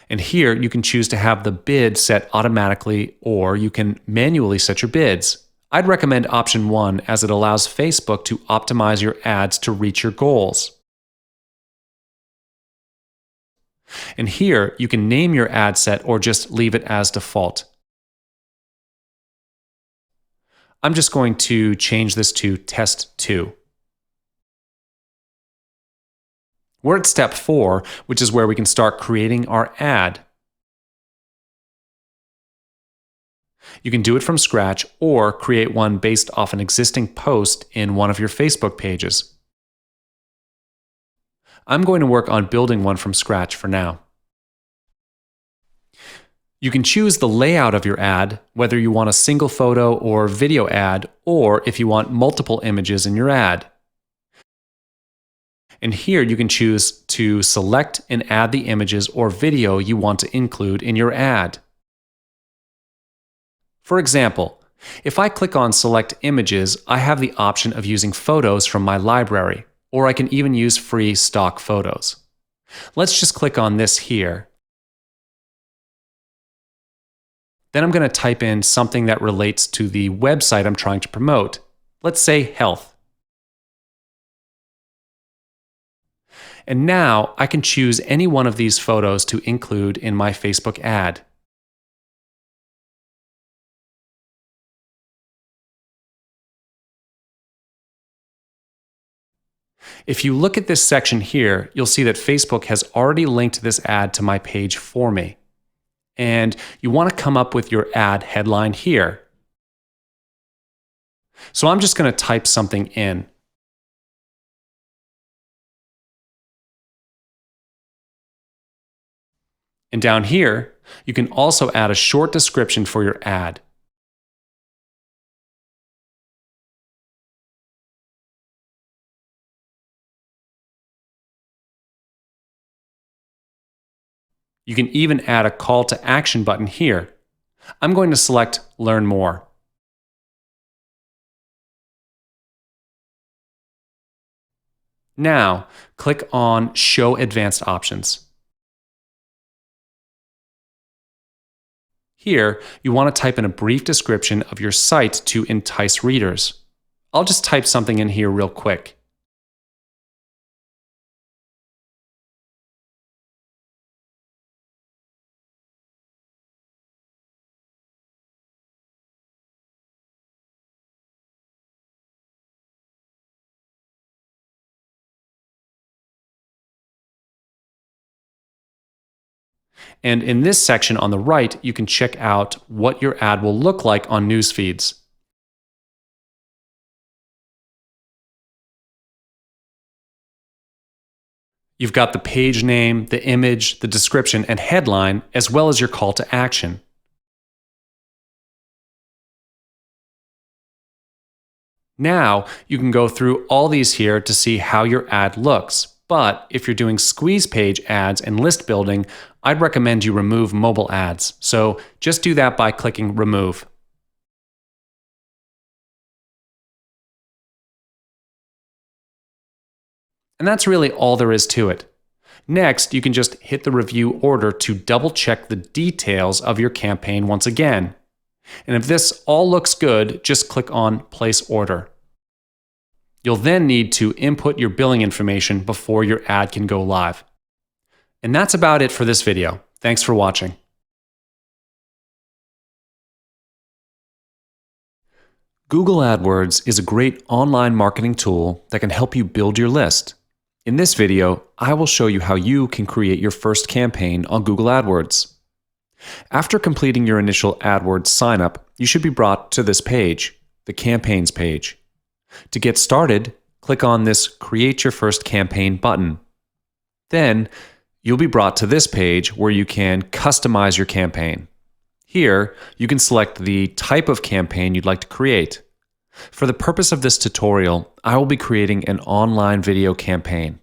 Speaker 2: And here, you can choose to have the bid set automatically, or you can manually set your bids. I'd recommend option 1 as it allows Facebook to optimize your ads to reach your goals. And here, you can name your ad set or just leave it as default. I'm just going to change this to Test 2. We're at step 4, which is where we can start creating our ad. You can do it from scratch or create one based off an existing post in one of your Facebook pages. I'm going to work on building one from scratch for now. You can choose the layout of your ad, whether you want a single photo or video ad, or if you want multiple images in your ad. And here you can choose to select and add the images or video you want to include in your ad. For example, if I click on Select Images, I have the option of using photos from my library, or I can even use free stock photos. Let's just click on this here. Then I'm going to type in something that relates to the website I'm trying to promote. Let's say health. And now I can choose any one of these photos to include in my Facebook ad. If you look at this section here, you'll see that Facebook has already linked this ad to my page for me. And you want to come up with your ad headline here. So I'm just going to type something in. And down here, you can also add a short description for your ad. You can even add a call to action button here. I'm going to select Learn More. Now, click on Show Advanced Options. Here, you want to type in a brief description of your site to entice readers. I'll just type something in here real quick. And in this section on the right, you can check out what your ad will look like on news feeds. You've got the page name, the image, the description, and headline, as well as your call to action. Now, you can go through all these here to see how your ad looks. But if you're doing squeeze page ads and list building, I'd recommend you remove mobile ads. So just do that by clicking Remove. And that's really all there is to it. Next, you can just hit the review order to double check the details of your campaign once again. And if this all looks good, just click on Place Order. You'll then need to input your billing information before your ad can go live. And that's about it for this video. Thanks for watching. Google AdWords is a great online marketing tool that can help you build your list. In this video, I will show you how you can create your first campaign on Google AdWords. After completing your initial AdWords signup, you should be brought to this page, the Campaigns page. To get started, click on this Create Your First Campaign button. Then, you'll be brought to this page where you can customize your campaign. Here, you can select the type of campaign you'd like to create. For the purpose of this tutorial, I will be creating an online video campaign.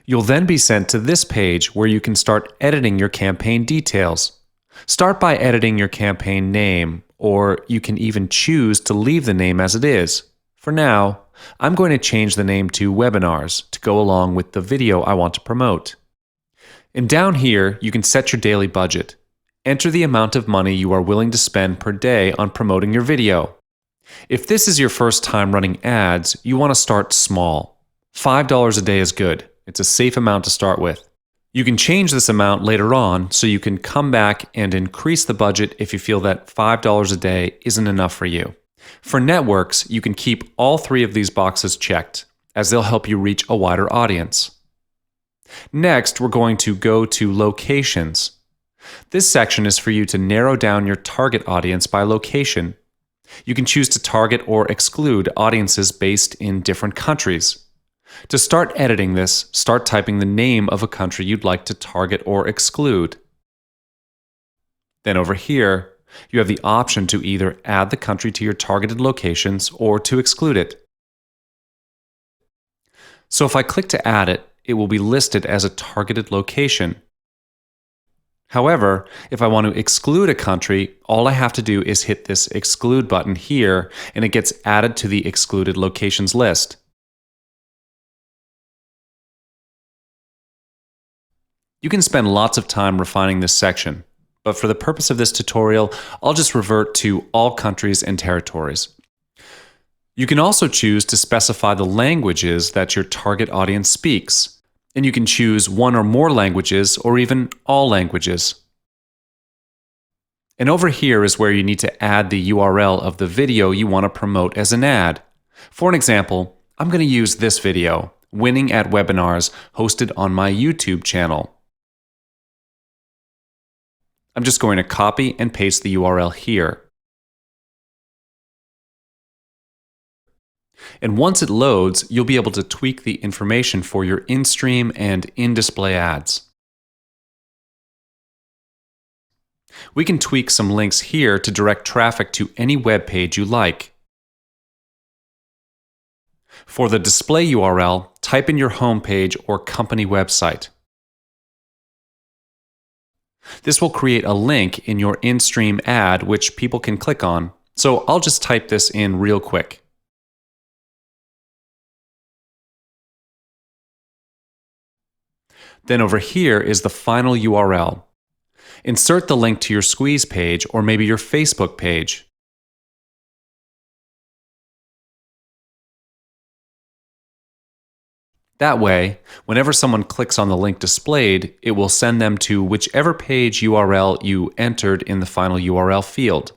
Speaker 2: You'll then be sent to this page where you can start editing your campaign details. Start by editing your campaign name, or you can even choose to leave the name as it is. For now, I'm going to change the name to Webinars to go along with the video I want to promote. And down here, you can set your daily budget. Enter the amount of money you are willing to spend per day on promoting your video. If this is your first time running ads, you want to start small. $5 a day is good. It's a safe amount to start with. You can change this amount later on, so you can come back and increase the budget if you feel that $5 a day isn't enough for you. For networks, you can keep all three of these boxes checked, as they'll help you reach a wider audience. Next, we're going to go to locations. This section is for you to narrow down your target audience by location. You can choose to target or exclude audiences based in different countries. To start editing this, start typing the name of a country you'd like to target or exclude. Then over here, you have the option to either add the country to your targeted locations or to exclude it. So if I click to add it, it will be listed as a targeted location. However, if I want to exclude a country, all I have to do is hit this exclude button here, and it gets added to the excluded locations list. You can spend lots of time refining this section, but for the purpose of this tutorial, I'll just revert to all countries and territories. You can also choose to specify the languages that your target audience speaks, and you can choose one or more languages or even all languages. And over here is where you need to add the URL of the video you want to promote as an ad. For an example, I'm going to use this video, Winning at Webinars, hosted on my YouTube channel. I'm just going to copy and paste the URL here. And once it loads, you'll be able to tweak the information for your in-stream and in-display ads. We can tweak some links here to direct traffic to any web page you like. For the display URL, type in your homepage or company website. This will create a link in your in-stream ad which people can click on, so I'll just type this in real quick. Then over here is the final URL. Insert the link to your Squeeze page or maybe your Facebook page. That way, whenever someone clicks on the link displayed, it will send them to whichever page URL you entered in the final URL field.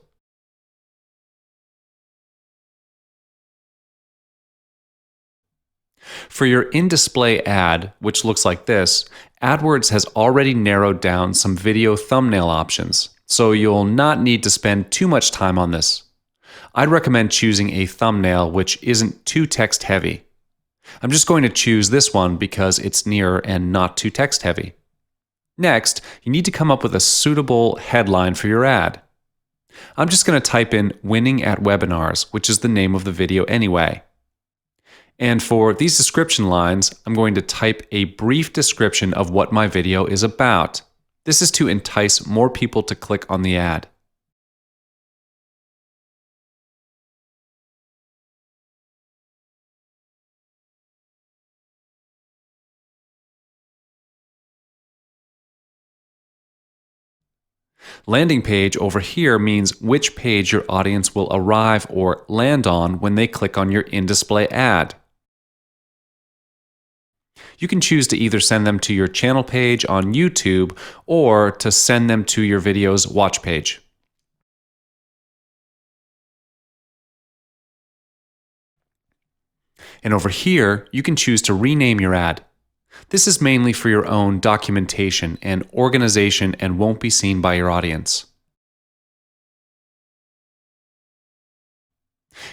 Speaker 2: For your in-display ad, which looks like this, AdWords has already narrowed down some video thumbnail options, so you'll not need to spend too much time on this. I'd recommend choosing a thumbnail which isn't too text-heavy. I'm just going to choose this one because it's near and not too text-heavy. Next, you need to come up with a suitable headline for your ad. I'm just going to type in Winning at Webinars, which is the name of the video anyway. And for these description lines, I'm going to type a brief description of what my video is about. This is to entice more people to click on the ad. Landing page over here means which page your audience will arrive or land on when they click on your in-display ad. You can choose to either send them to your channel page on YouTube or to send them to your video's watch page. And over here, you can choose to rename your ad. This is mainly for your own documentation and organization and won't be seen by your audience.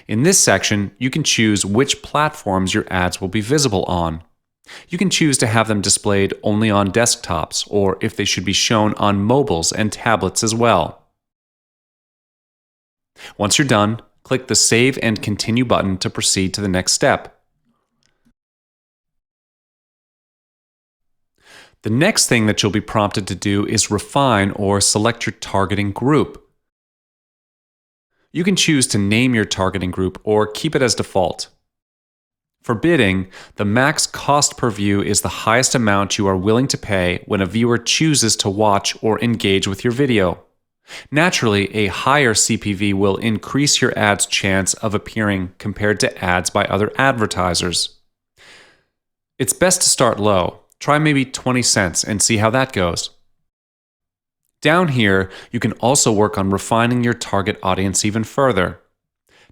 Speaker 2: In this section, you can choose which platforms your ads will be visible on. You can choose to have them displayed only on desktops or if they should be shown on mobiles and tablets as well. Once you're done, click the Save and Continue button to proceed to the next step. The next thing that you'll be prompted to do is refine or select your targeting group. You can choose to name your targeting group or keep it as default. For bidding, the max cost per view is the highest amount you are willing to pay when a viewer chooses to watch or engage with your video. Naturally, a higher CPV will increase your ad's chance of appearing compared to ads by other advertisers. It's best to start low. Try maybe 20 cents and see how that goes. Down here, you can also work on refining your target audience even further.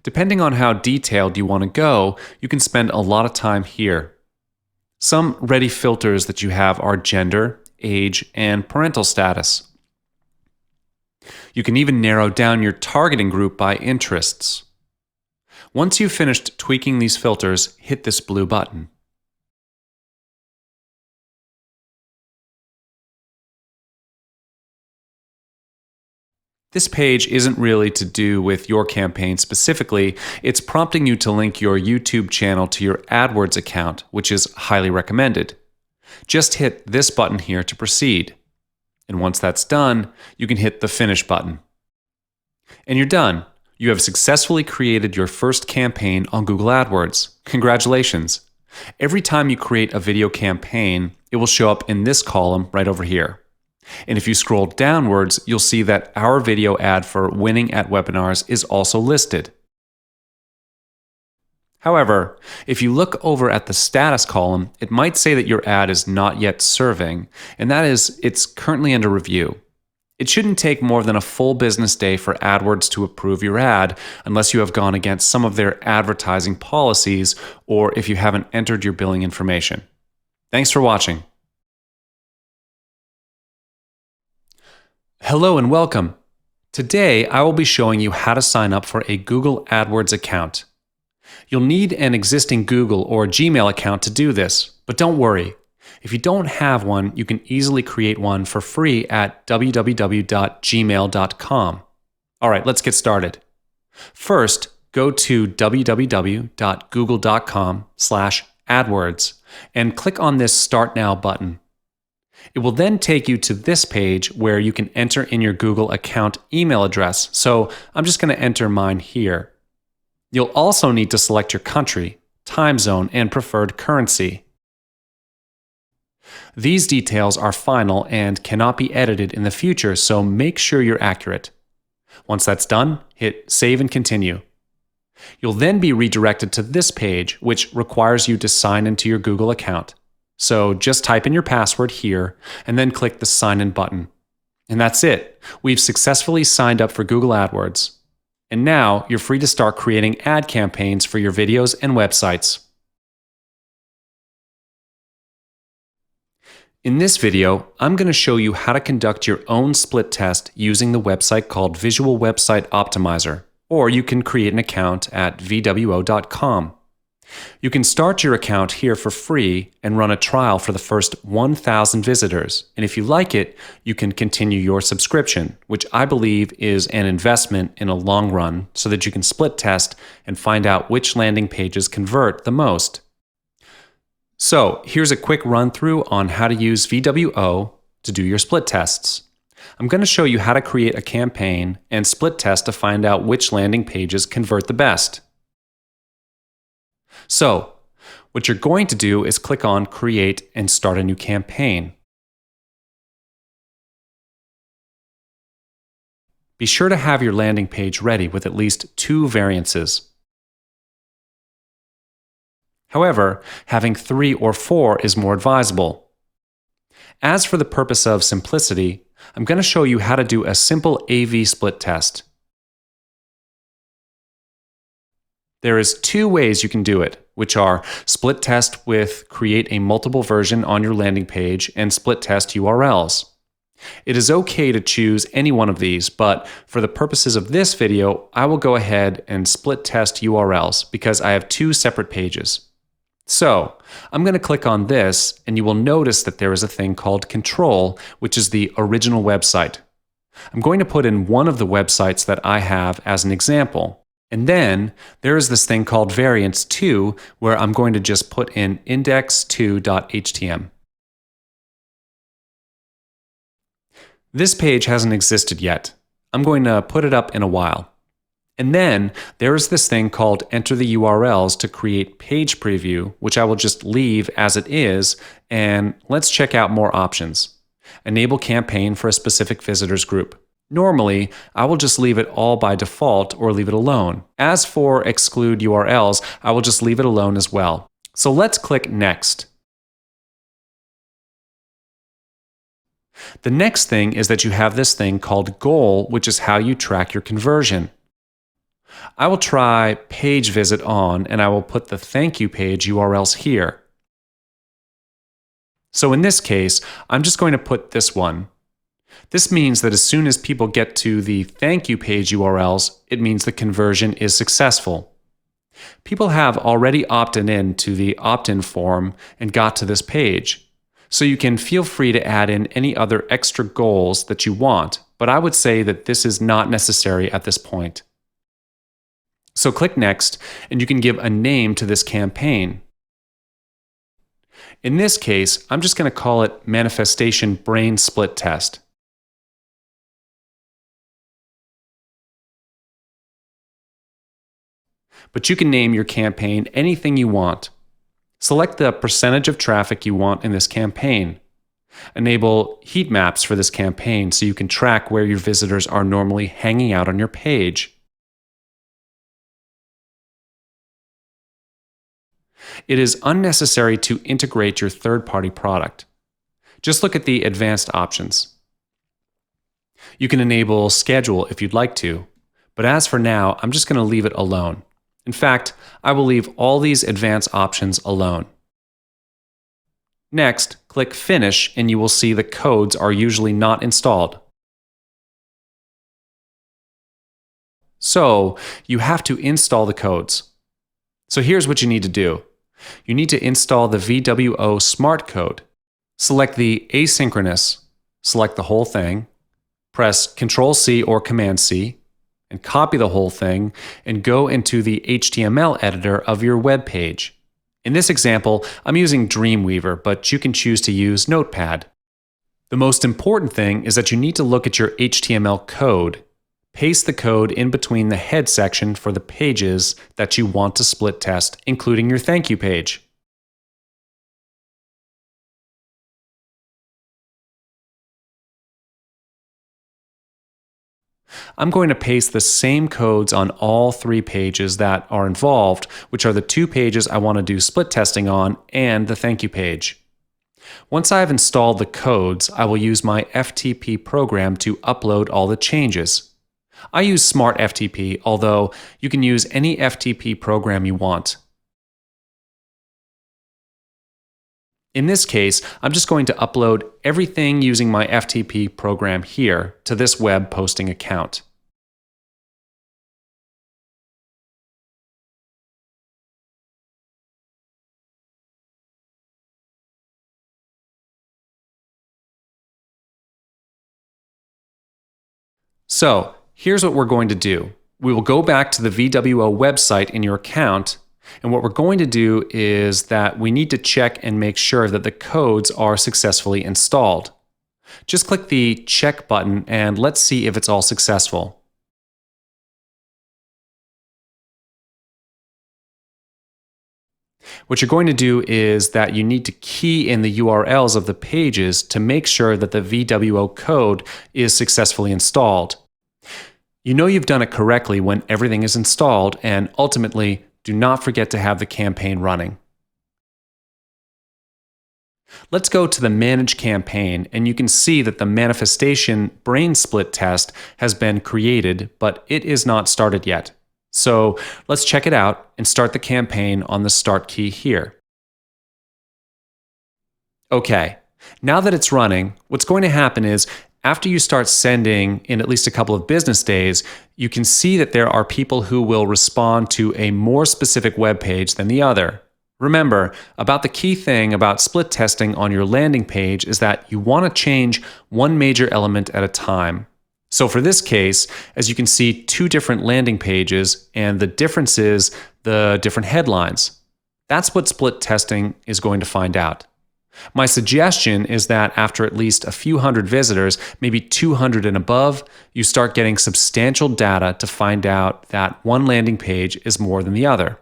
Speaker 2: Depending on how detailed you want to go, you can spend a lot of time here. Some ready filters that you have are gender, age, and parental status. You can even narrow down your targeting group by interests. Once you've finished tweaking these filters, hit this blue button. This page isn't really to do with your campaign specifically, it's prompting you to link your YouTube channel to your AdWords account, which is highly recommended. Just hit this button here to proceed. And once that's done, you can hit the Finish button. And you're done. You have successfully created your first campaign on Google AdWords. Congratulations. Every time you create a video campaign, it will show up in this column right over here. And if you scroll downwards, you'll see that our video ad for Winning at Webinars is also listed. However, if you look over at the status column, it might say that your ad is not yet serving, and that is, it's currently under review. It shouldn't take more than a full business day for AdWords to approve your ad unless you have gone against some of their advertising policies or if you haven't entered your billing information. Thanks for watching. Hello and welcome. Today, I will be showing you how to sign up for a Google AdWords account. You'll need an existing Google or Gmail account to do this, but don't worry. If you don't have one, you can easily create one for free at www.gmail.com. All right, let's get started. First, go to www.google.com/AdWords and click on this Start Now button. It will then take you to this page where you can enter in your Google account email address. So I'm just going to enter mine here. You'll also need to select your country, time zone, and preferred currency. These details are final and cannot be edited in the future, so make sure you're accurate. Once that's done, hit Save and Continue. You'll then be redirected to this page, which requires you to sign into your Google account. So just type in your password here and then click the Sign In button. And that's it. We've successfully signed up for Google AdWords. And now you're free to start creating ad campaigns for your videos and websites. In this video, I'm going to show you how to conduct your own split test using the website called Visual Website Optimizer, or you can create an account at vwo.com. You can start your account here for free and run a trial for the first 1,000 visitors. And if you like it, you can continue your subscription, which I believe is an investment in a long run so that you can split test and find out which landing pages convert the most. So here's a quick run through on how to use VWO to do your split tests. I'm going to show you how to create a campaign and split test to find out which landing pages convert the best. So, what you're going to do is click on Create and Start a New Campaign. Be sure to have your landing page ready with at least 2 variances. However, having 3 or 4 is more advisable. As for the purpose of simplicity, I'm going to show you how to do a simple AV split test. There is 2 ways you can do it, which are split test with create a multiple version on your landing page and split test URLs. It is okay to choose any one of these, but for the purposes of this video, I will go ahead and split test URLs because I have 2 separate pages. So I'm going to click on this, and you will notice that there is a thing called control, which is the original website. I'm going to put in one of the websites that I have as an example. And then there is this thing called variants 2, where I'm going to just put in index2.htm. This page hasn't existed yet. I'm going to put it up in a while. And then there is this thing called enter the URLs to create page preview, which I will just leave as it is, and let's check out more options. Enable campaign for a specific visitors group. Normally, I will just leave it all by default or leave it alone. As for exclude URLs, I will just leave it alone as well. So let's click next. The next thing is that you have this thing called goal, which is how you track your conversion. I will try page visit on, and I will put the thank you page URLs here. So in this case, I'm just going to put this one. This means that as soon as people get to the thank you page URLs, it means the conversion is successful. People have already opted in to the opt-in form and got to this page. So you can feel free to add in any other extra goals that you want, but I would say that this is not necessary at this point. So click Next, and you can give a name to this campaign. In this case, I'm just going to call it Manifestation Brain Split Test. But you can name your campaign anything you want. Select the percentage of traffic you want in this campaign. Enable heat maps for this campaign so you can track where your visitors are normally hanging out on your page. It is unnecessary to integrate your third-party product. Just look at the advanced options. You can enable schedule if you'd like to, but as for now, I'm just going to leave it alone. In fact, I will leave all these advanced options alone. Next, click Finish, and you will see the codes are usually not installed. So, you have to install the codes. So here's what you need to do. You need to install the VWO Smart Code. Select the asynchronous, select the whole thing, press Ctrl-C or Command-C, and copy the whole thing, and go into the HTML editor of your web page. In this example, I'm using Dreamweaver, but you can choose to use Notepad. The most important thing is that you need to look at your HTML code. Paste the code in between the head section for the pages that you want to split test, including your thank you page. I'm going to paste the same codes on all 3 pages that are involved, which are the 2 pages I want to do split testing on and the thank you page. Once I have installed the codes, I will use my FTP program to upload all the changes. I use Smart FTP, although you can use any FTP program you want. In this case, I'm just going to upload everything using my FTP program here to this web posting account. So, here's what we're going to do. We will go back to the VWO website in your account, and what we're going to do is that we need to check and make sure that the codes are successfully installed. Just click the check button and let's see if it's all successful. What you're going to do is that you need to key in the URLs of the pages to make sure that the VWO code is successfully installed. You know you've done it correctly when everything is installed, and ultimately, do not forget to have the campaign running. Let's go to the Manage Campaign, and you can see that the Manifestation Brain Split test has been created, but it is not started yet. So let's check it out and start the campaign on the Start key here. Okay, now that it's running, what's going to happen is after you start sending in at least a couple of business days, you can see that there are people who will respond to a more specific web page than the other. Remember, about the key thing about split testing on your landing page is that you want to change one major element at a time. So for this case, as you can see, two different landing pages, and the difference is the different headlines. That's what split testing is going to find out. My suggestion is that after at least a few hundred visitors, maybe 200 and above, you start getting substantial data to find out that one landing page is more than the other.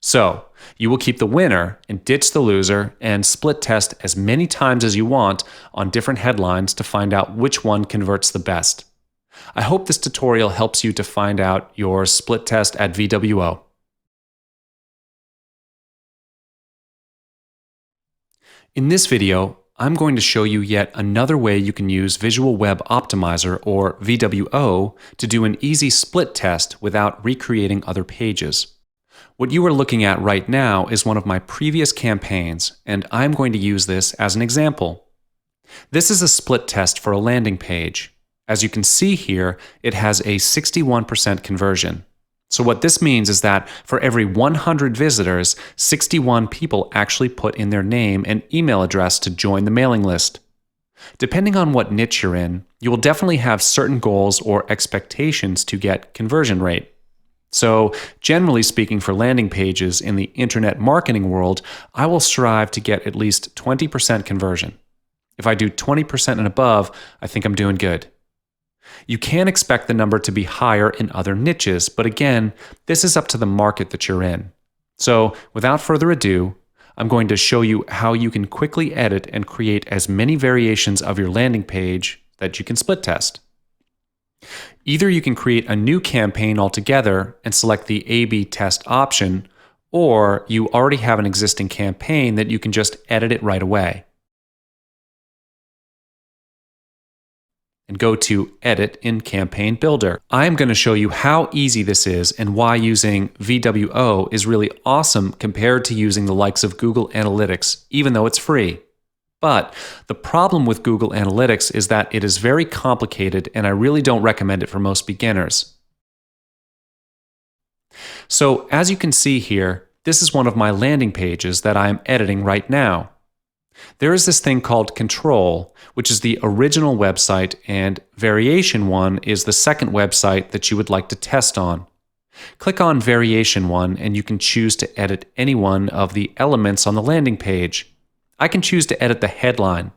Speaker 2: So, you will keep the winner and ditch the loser and split test as many times as you want on different headlines to find out which one converts the best. I hope this tutorial helps you to find out your split test at VWO. In this video, I'm going to show you yet another way you can use Visual Web Optimizer, or VWO, to do an easy split test without recreating other pages. What you are looking at right now is one of my previous campaigns, and I'm going to use this as an example. This is a split test for a landing page. As you can see here, it has a 61% conversion. So what this means is that for every 100 visitors, 61 people actually put in their name and email address to join the mailing list. Depending on what niche you're in, you will definitely have certain goals or expectations to get conversion rate. So, generally speaking, for landing pages in the internet marketing world, I will strive to get at least 20% conversion. If I do 20% and above, I think I'm doing good. You can expect the number to be higher in other niches, but again, this is up to the market that you're in. So, without further ado, I'm going to show you how you can quickly edit and create as many variations of your landing page that you can split test. Either you can create a new campaign altogether and select the A/B test option, or you already have an existing campaign that you can just edit it right away. And go to Edit in Campaign Builder. I am going to show you how easy this is and why using VWO is really awesome compared to using the likes of Google Analytics, even though it's free. But the problem with Google Analytics is that it is very complicated, and I really don't recommend it for most beginners. So as you can see here, this is one of my landing pages that I am editing right now. There is this thing called Control, which is the original website, and Variation 1 is the second website that you would like to test on. Click on Variation 1 and you can choose to edit any one of the elements on the landing page. I can choose to edit the headline.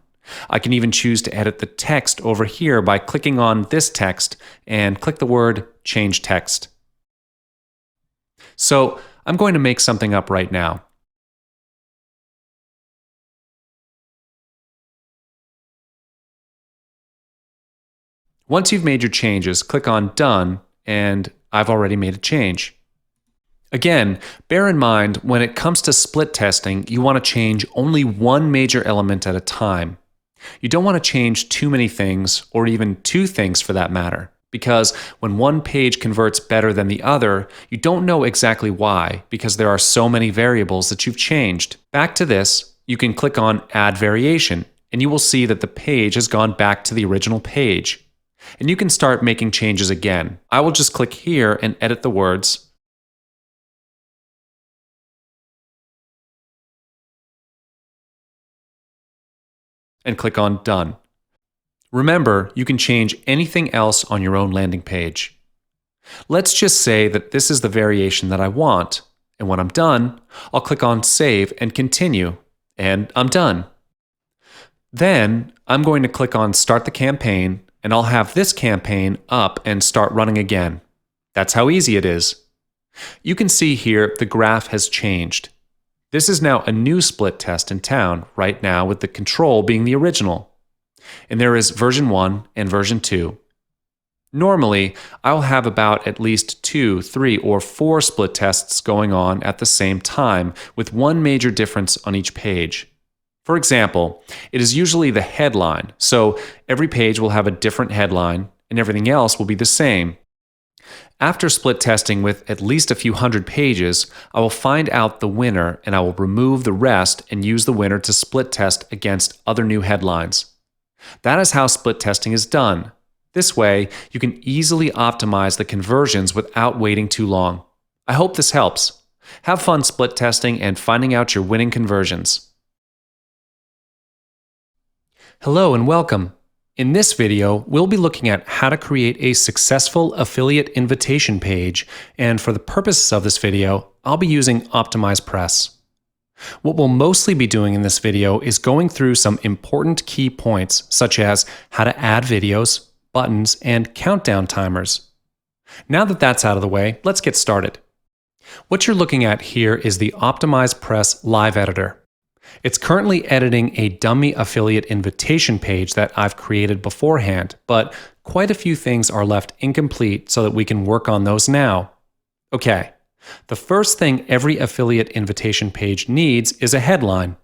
Speaker 2: I can even choose to edit the text over here by clicking on this text and click the word Change Text. So I'm going to make something up right now. Once you've made your changes, click on Done, and I've already made a change. Again, bear in mind, when it comes to split testing, you want to change only one major element at a time. You don't want to change too many things, or even two things for that matter, because when one page converts better than the other, you don't know exactly why, because there are so many variables that you've changed. Back to this, you can click on Add Variation, and you will see that the page has gone back to the original page. And you can start making changes again. I will just click here and edit the words, and click on Done. Remember, you can change anything else on your own landing page. Let's just say that this is the variation that I want, and when I'm done, I'll click on Save and Continue, and I'm done. Then, I'm going to click on Start the Campaign, and I'll have this campaign up and start running again. That's how easy it is. You can see here the graph has changed. This is now a new split test in town right now, with the control being the original. And there is version 1 and version 2. Normally, I'll have about at least 2, 3, or 4 split tests going on at the same time, with one major difference on each page. For example, it is usually the headline, so every page will have a different headline, and everything else will be the same. After split testing with at least a few hundred pages, I will find out the winner, and I will remove the rest and use the winner to split test against other new headlines. That is how split testing is done. This way, you can easily optimize the conversions without waiting too long. I hope this helps. Have fun split testing and finding out your winning conversions. Hello and welcome. In this video, we'll be looking at how to create a successful affiliate invitation page, and for the purposes of this video, I'll be using ActivePress. What we'll mostly be doing in this video is going through some important key points, such as how to add videos, buttons, and countdown timers. Now that that's out of the way, let's get started. What you're looking at here is the ActivePress Live Editor. It's currently editing a dummy affiliate invitation page that I've created beforehand, but quite a few things are left incomplete so that we can work on those now. Okay. The first thing every affiliate invitation page needs is a headline.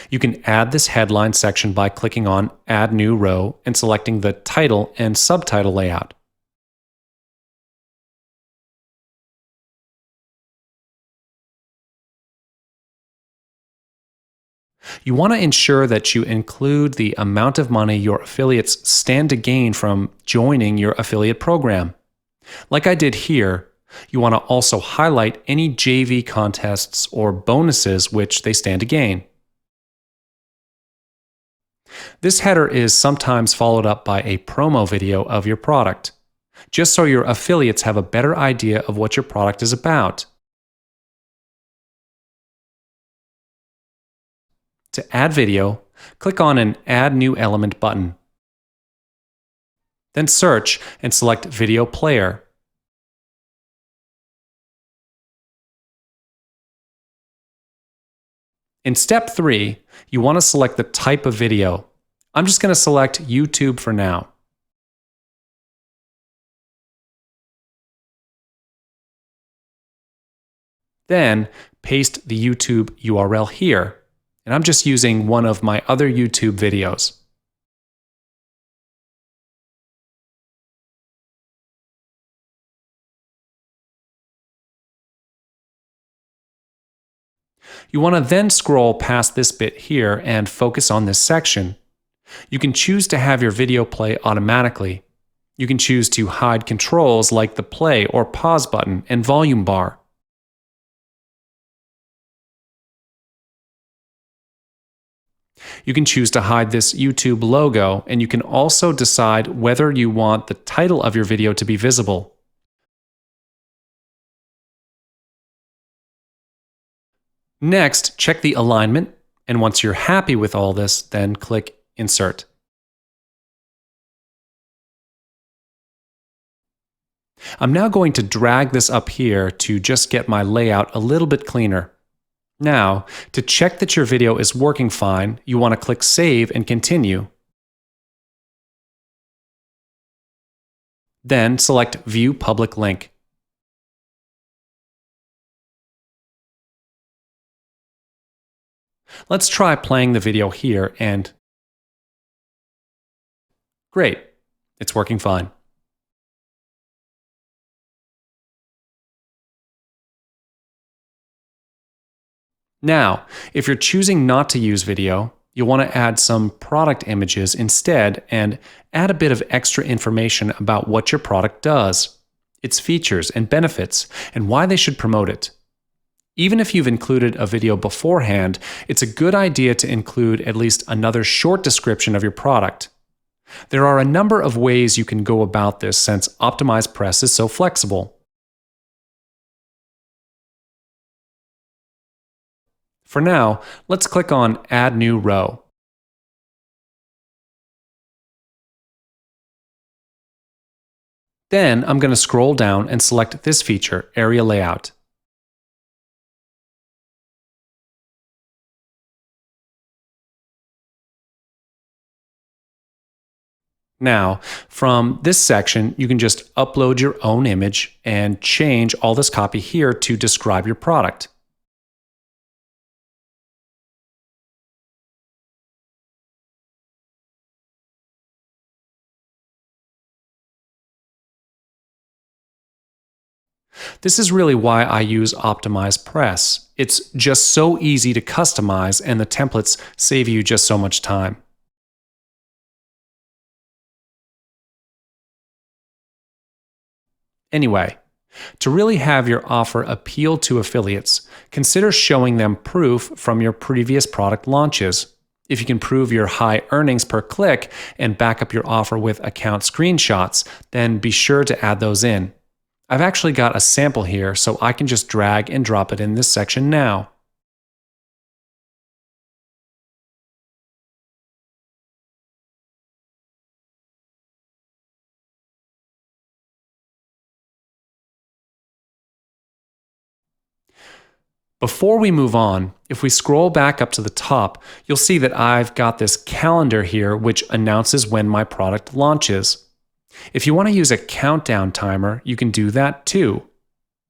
Speaker 2: You can add this headline section by clicking on Add New Row and selecting the title and subtitle layout. You want to ensure that you include the amount of money your affiliates stand to gain from joining your affiliate program. Like I did here, you want to also highlight any JV contests or bonuses which they stand to gain. This header is sometimes followed up by a promo video of your product, just so your affiliates have a better idea of what your product is about. To add video, click on an Add New Element button. Then search and select Video Player. In step 3, you want to select the type of video. I'm just going to select YouTube for now. Then paste the YouTube URL here, and I'm just using one of my other YouTube videos. You want to then scroll past this bit here and focus on this section. You can choose to have your video play automatically. You can choose to hide controls like the play or pause button and volume bar. You can choose to hide this YouTube logo, and you can also decide whether you want the title of your video to be visible. Next, check the alignment, and once you're happy with all this, then click Insert. I'm now going to drag this up here to just get my layout a little bit cleaner. Now, to check that your video is working fine, you want to click Save and Continue. Then select View Public Link. Let's try playing the video here, and great, it's working fine. Now, if you're choosing not to use video, you'll want to add some product images instead and add a bit of extra information about what your product does, its features and benefits, and why they should promote it. Even if you've included a video beforehand, it's a good idea to include at least another short description of your product. There are a number of ways you can go about this since ActivePress is so flexible. For now, let's click on Add New Row. Then I'm going to scroll down and select this feature, Area Layout. Now, from this section, you can just upload your own image and change all this copy here to describe your product. This is really why I use ActivePress. It's just so easy to customize, and the templates save you just so much time. Anyway, To really have your offer appeal to affiliates, consider showing them proof from your previous product launches. If you can prove your high earnings per click and back up your offer with account screenshots, then be sure to add those in. I've actually got a sample here, so I can just drag and drop it in this section now. Before we move on, if we scroll back up to the top, you'll see that I've got this calendar here which announces when my product launches. If you want to use a countdown timer, you can do that too.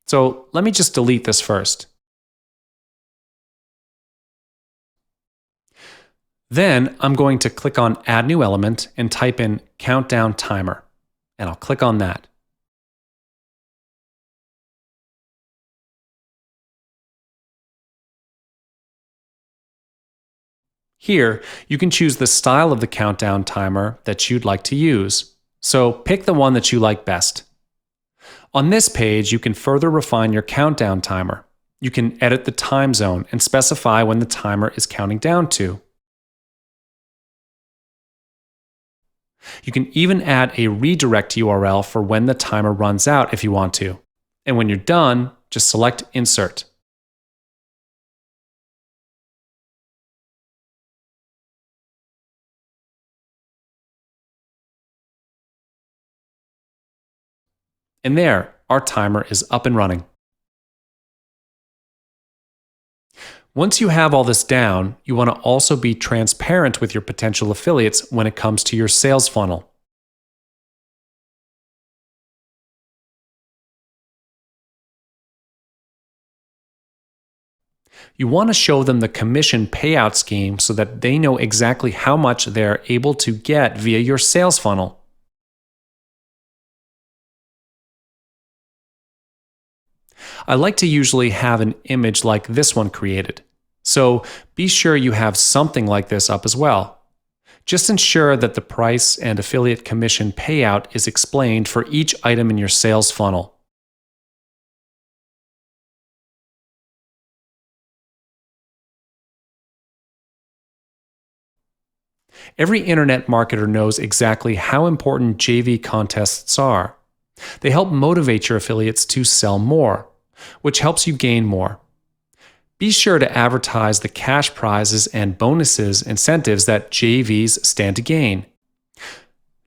Speaker 2: So let me just delete this first. Then I'm going to click on Add New Element and type in Countdown Timer, and I'll click on that. Here, you can choose the style of the countdown timer that you'd like to use. So pick the one that you like best. On this page, you can further refine your countdown timer. You can edit the time zone and specify when the timer is counting down to. You can even add a redirect URL for when the timer runs out if you want to. And when you're done, just select Insert. And there, our timer is up and running. Once you have all this down, you want to also be transparent with your potential affiliates when it comes to your sales funnel. You want to show them the commission payout scheme so that they know exactly how much they're able to get via your sales funnel. I like to usually have an image like this one created. So be sure you have something like this up as well. Just ensure that the price and affiliate commission payout is explained for each item in your sales funnel. Every internet marketer knows exactly how important JV contests are. They help motivate your affiliates to sell more, which helps you gain more. Be sure to advertise the cash prizes and bonuses incentives that JVs stand to gain.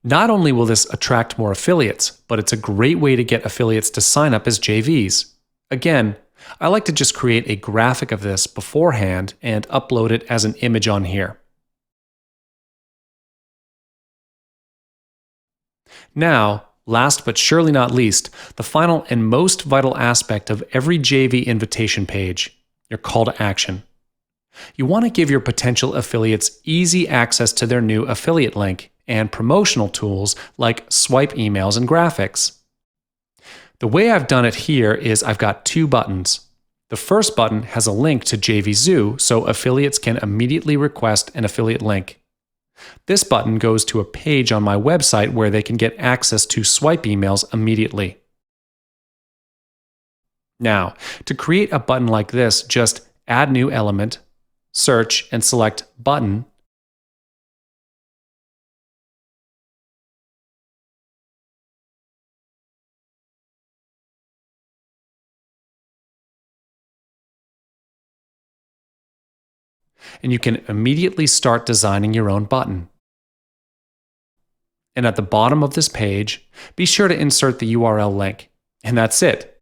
Speaker 2: Not only will this attract more affiliates, but it's a great way to get affiliates to sign up as JVs. Again, I like to just create a graphic of this beforehand and upload it as an image on here. Now, last but surely not least, the final and most vital aspect of every JV invitation page, your call to action. You want to give your potential affiliates easy access to their new affiliate link and promotional tools like swipe emails and graphics. The way I've done it here is I've got two buttons. The first button has a link to JVZoo, so affiliates can immediately request an affiliate link. This button goes to a page on my website where they can get access to swipe emails immediately. Now, to create a button like this, just add new element, search, and select button. And you can immediately start designing your own button. And at the bottom of this page, be sure to insert the URL link. And that's it.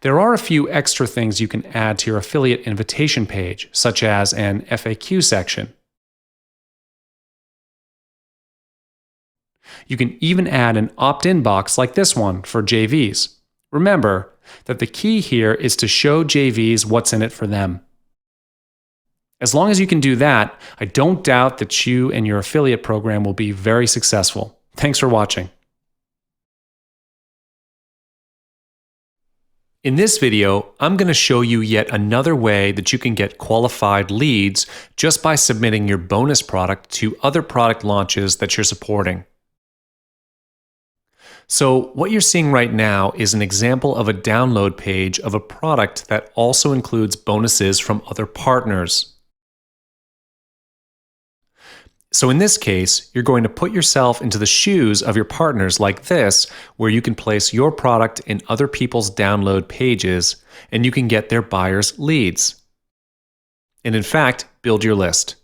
Speaker 2: There are a few extra things you can add to your affiliate invitation page, such as an FAQ section. You can even add an opt-in box like this one for JVs. Remember that the key here is to show JVs what's in it for them. As long as you can do that, I don't doubt that you and your affiliate program will be very successful. Thanks for watching. In this video, I'm going to show you yet another way that you can get qualified leads just by submitting your bonus product to other product launches that you're supporting. So what you're seeing right now is an example of a download page of a product that also includes bonuses from other partners. So in this case, you're going to put yourself into the shoes of your partners like this, where you can place your product in other people's download pages, and you can get their buyers' leads. And in fact, build your list.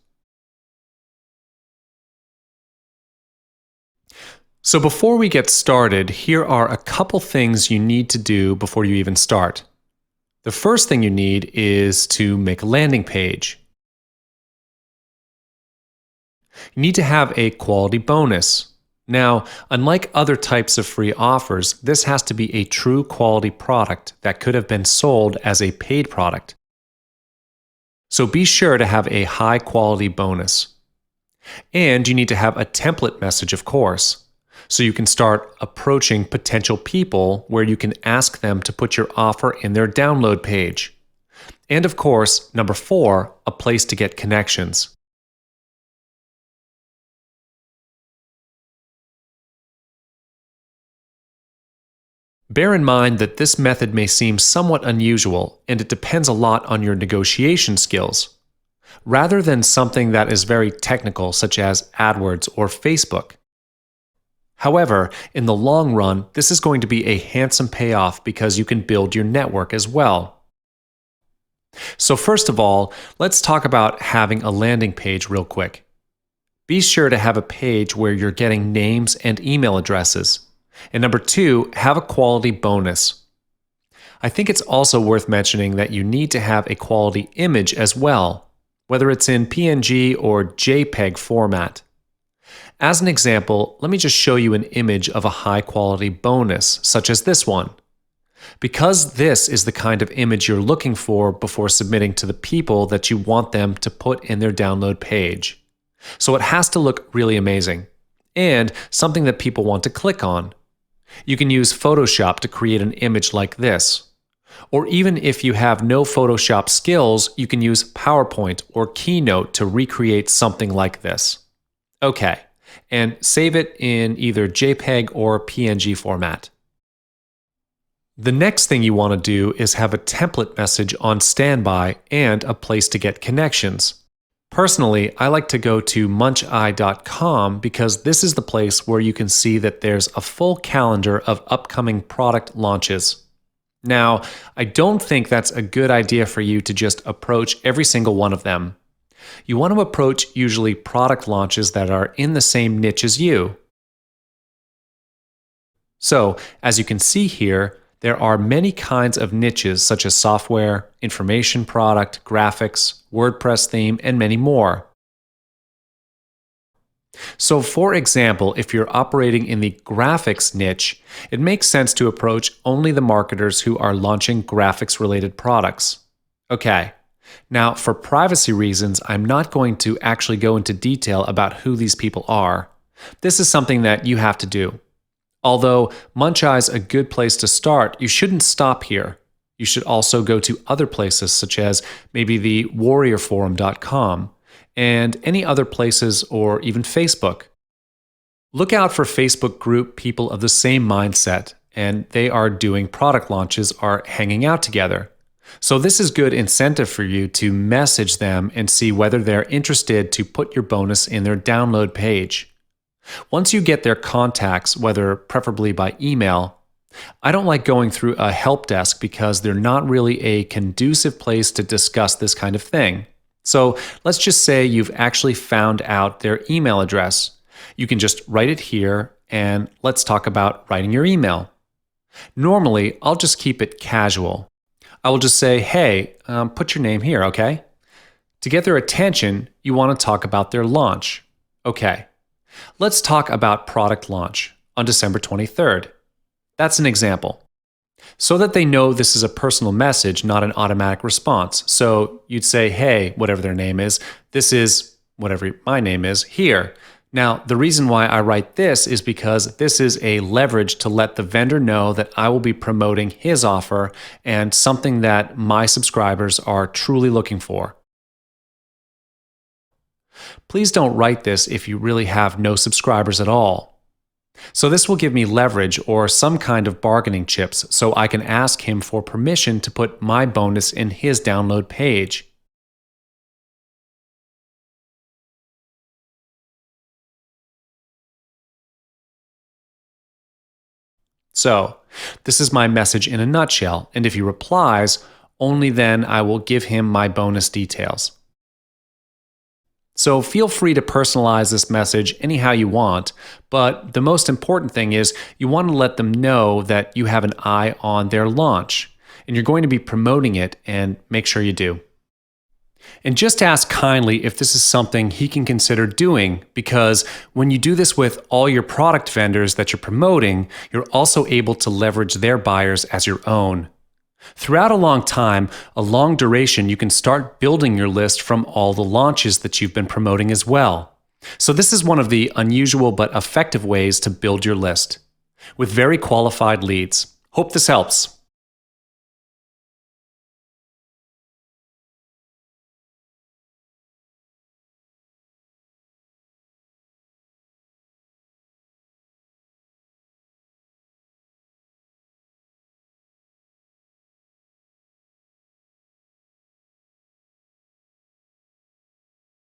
Speaker 2: So before we get started, here are a couple things you need to do before you even start. The first thing you need is to make a landing page. You need to have a quality bonus. Now, unlike other types of free offers, this has to be a true quality product that could have been sold as a paid product. So be sure to have a high quality bonus. And you need to have a template message, of course, so you can start approaching potential people where you can ask them to put your offer in their download page. And of course, number 4, a place to get connections. Bear in mind that this method may seem somewhat unusual, and it depends a lot on your negotiation skills. Rather than something that is very technical, such as AdWords or Facebook. However, in the long run, this is going to be a handsome payoff because you can build your network as well. So first of all, let's talk about having a landing page real quick. Be sure to have a page where you're getting names and email addresses. And number 2, have a quality bonus. I think it's also worth mentioning that you need to have a quality image as well, whether it's in PNG or JPEG format. As an example, let me just show you an image of a high quality bonus, such as this one. Because this is the kind of image you're looking for before submitting to the people that you want them to put in their download page. So it has to look really amazing, and something that people want to click on. You can use Photoshop to create an image like this. Or even if you have no Photoshop skills, you can use PowerPoint or Keynote to recreate something like this. Okay, and save it in either JPEG or PNG format. The next thing you want to do is have a template message on standby and a place to get connections. Personally, I like to go to muncheye.com because this is the place where you can see that there's a full calendar of upcoming product launches. Now, I don't think that's a good idea for you to just approach every single one of them. You want to approach usually product launches that are in the same niche as you. So, as you can see here, there are many kinds of niches such as software, information product, graphics, WordPress theme, and many more. So for example, if you're operating in the graphics niche, it makes sense to approach only the marketers who are launching graphics-related products. Okay, now for privacy reasons, I'm not going to actually go into detail about who these people are. This is something that you have to do. Although Muncheye's a good place to start, you shouldn't stop here. You should also go to other places such as maybe the warriorforum.com and any other places or even Facebook. Look out for Facebook group people of the same mindset, and they are doing product launches or hanging out together. So this is good incentive for you to message them and see whether they're interested to put your bonus in their download page. Once you get their contacts, whether preferably by email, I don't like going through a help desk because they're not really a conducive place to discuss this kind of thing. So let's just say you've actually found out their email address. You can just write it here, and let's talk about writing your email. Normally, I'll just keep it casual. I will just say, hey, put your name here, okay? To get their attention, you want to talk about their launch. Okay. Let's talk about product launch on December 23rd. That's an example. So that they know this is a personal message, not an automatic response. So you'd say, hey, whatever their name is, this is whatever my name is here. Now, the reason why I write this is because this is a leverage to let the vendor know that I will be promoting his offer and something that my subscribers are truly looking for. Please don't write this if you really have no subscribers at all. So this will give me leverage or some kind of bargaining chips so I can ask him for permission to put my bonus in his download page. So, this is my message in a nutshell, and if he replies, only then I will give him my bonus details. So feel free to personalize this message anyhow you want, but the most important thing is you want to let them know that you have an eye on their launch, and you're going to be promoting it, and make sure you do. And just ask kindly if this is something he can consider doing, because when you do this with all your product vendors that you're promoting, you're also able to leverage their buyers as your own. Throughout a long time, a long duration, you can start building your list from all the launches that you've been promoting as well. So this is one of the unusual but effective ways to build your list with very qualified leads. Hope this helps.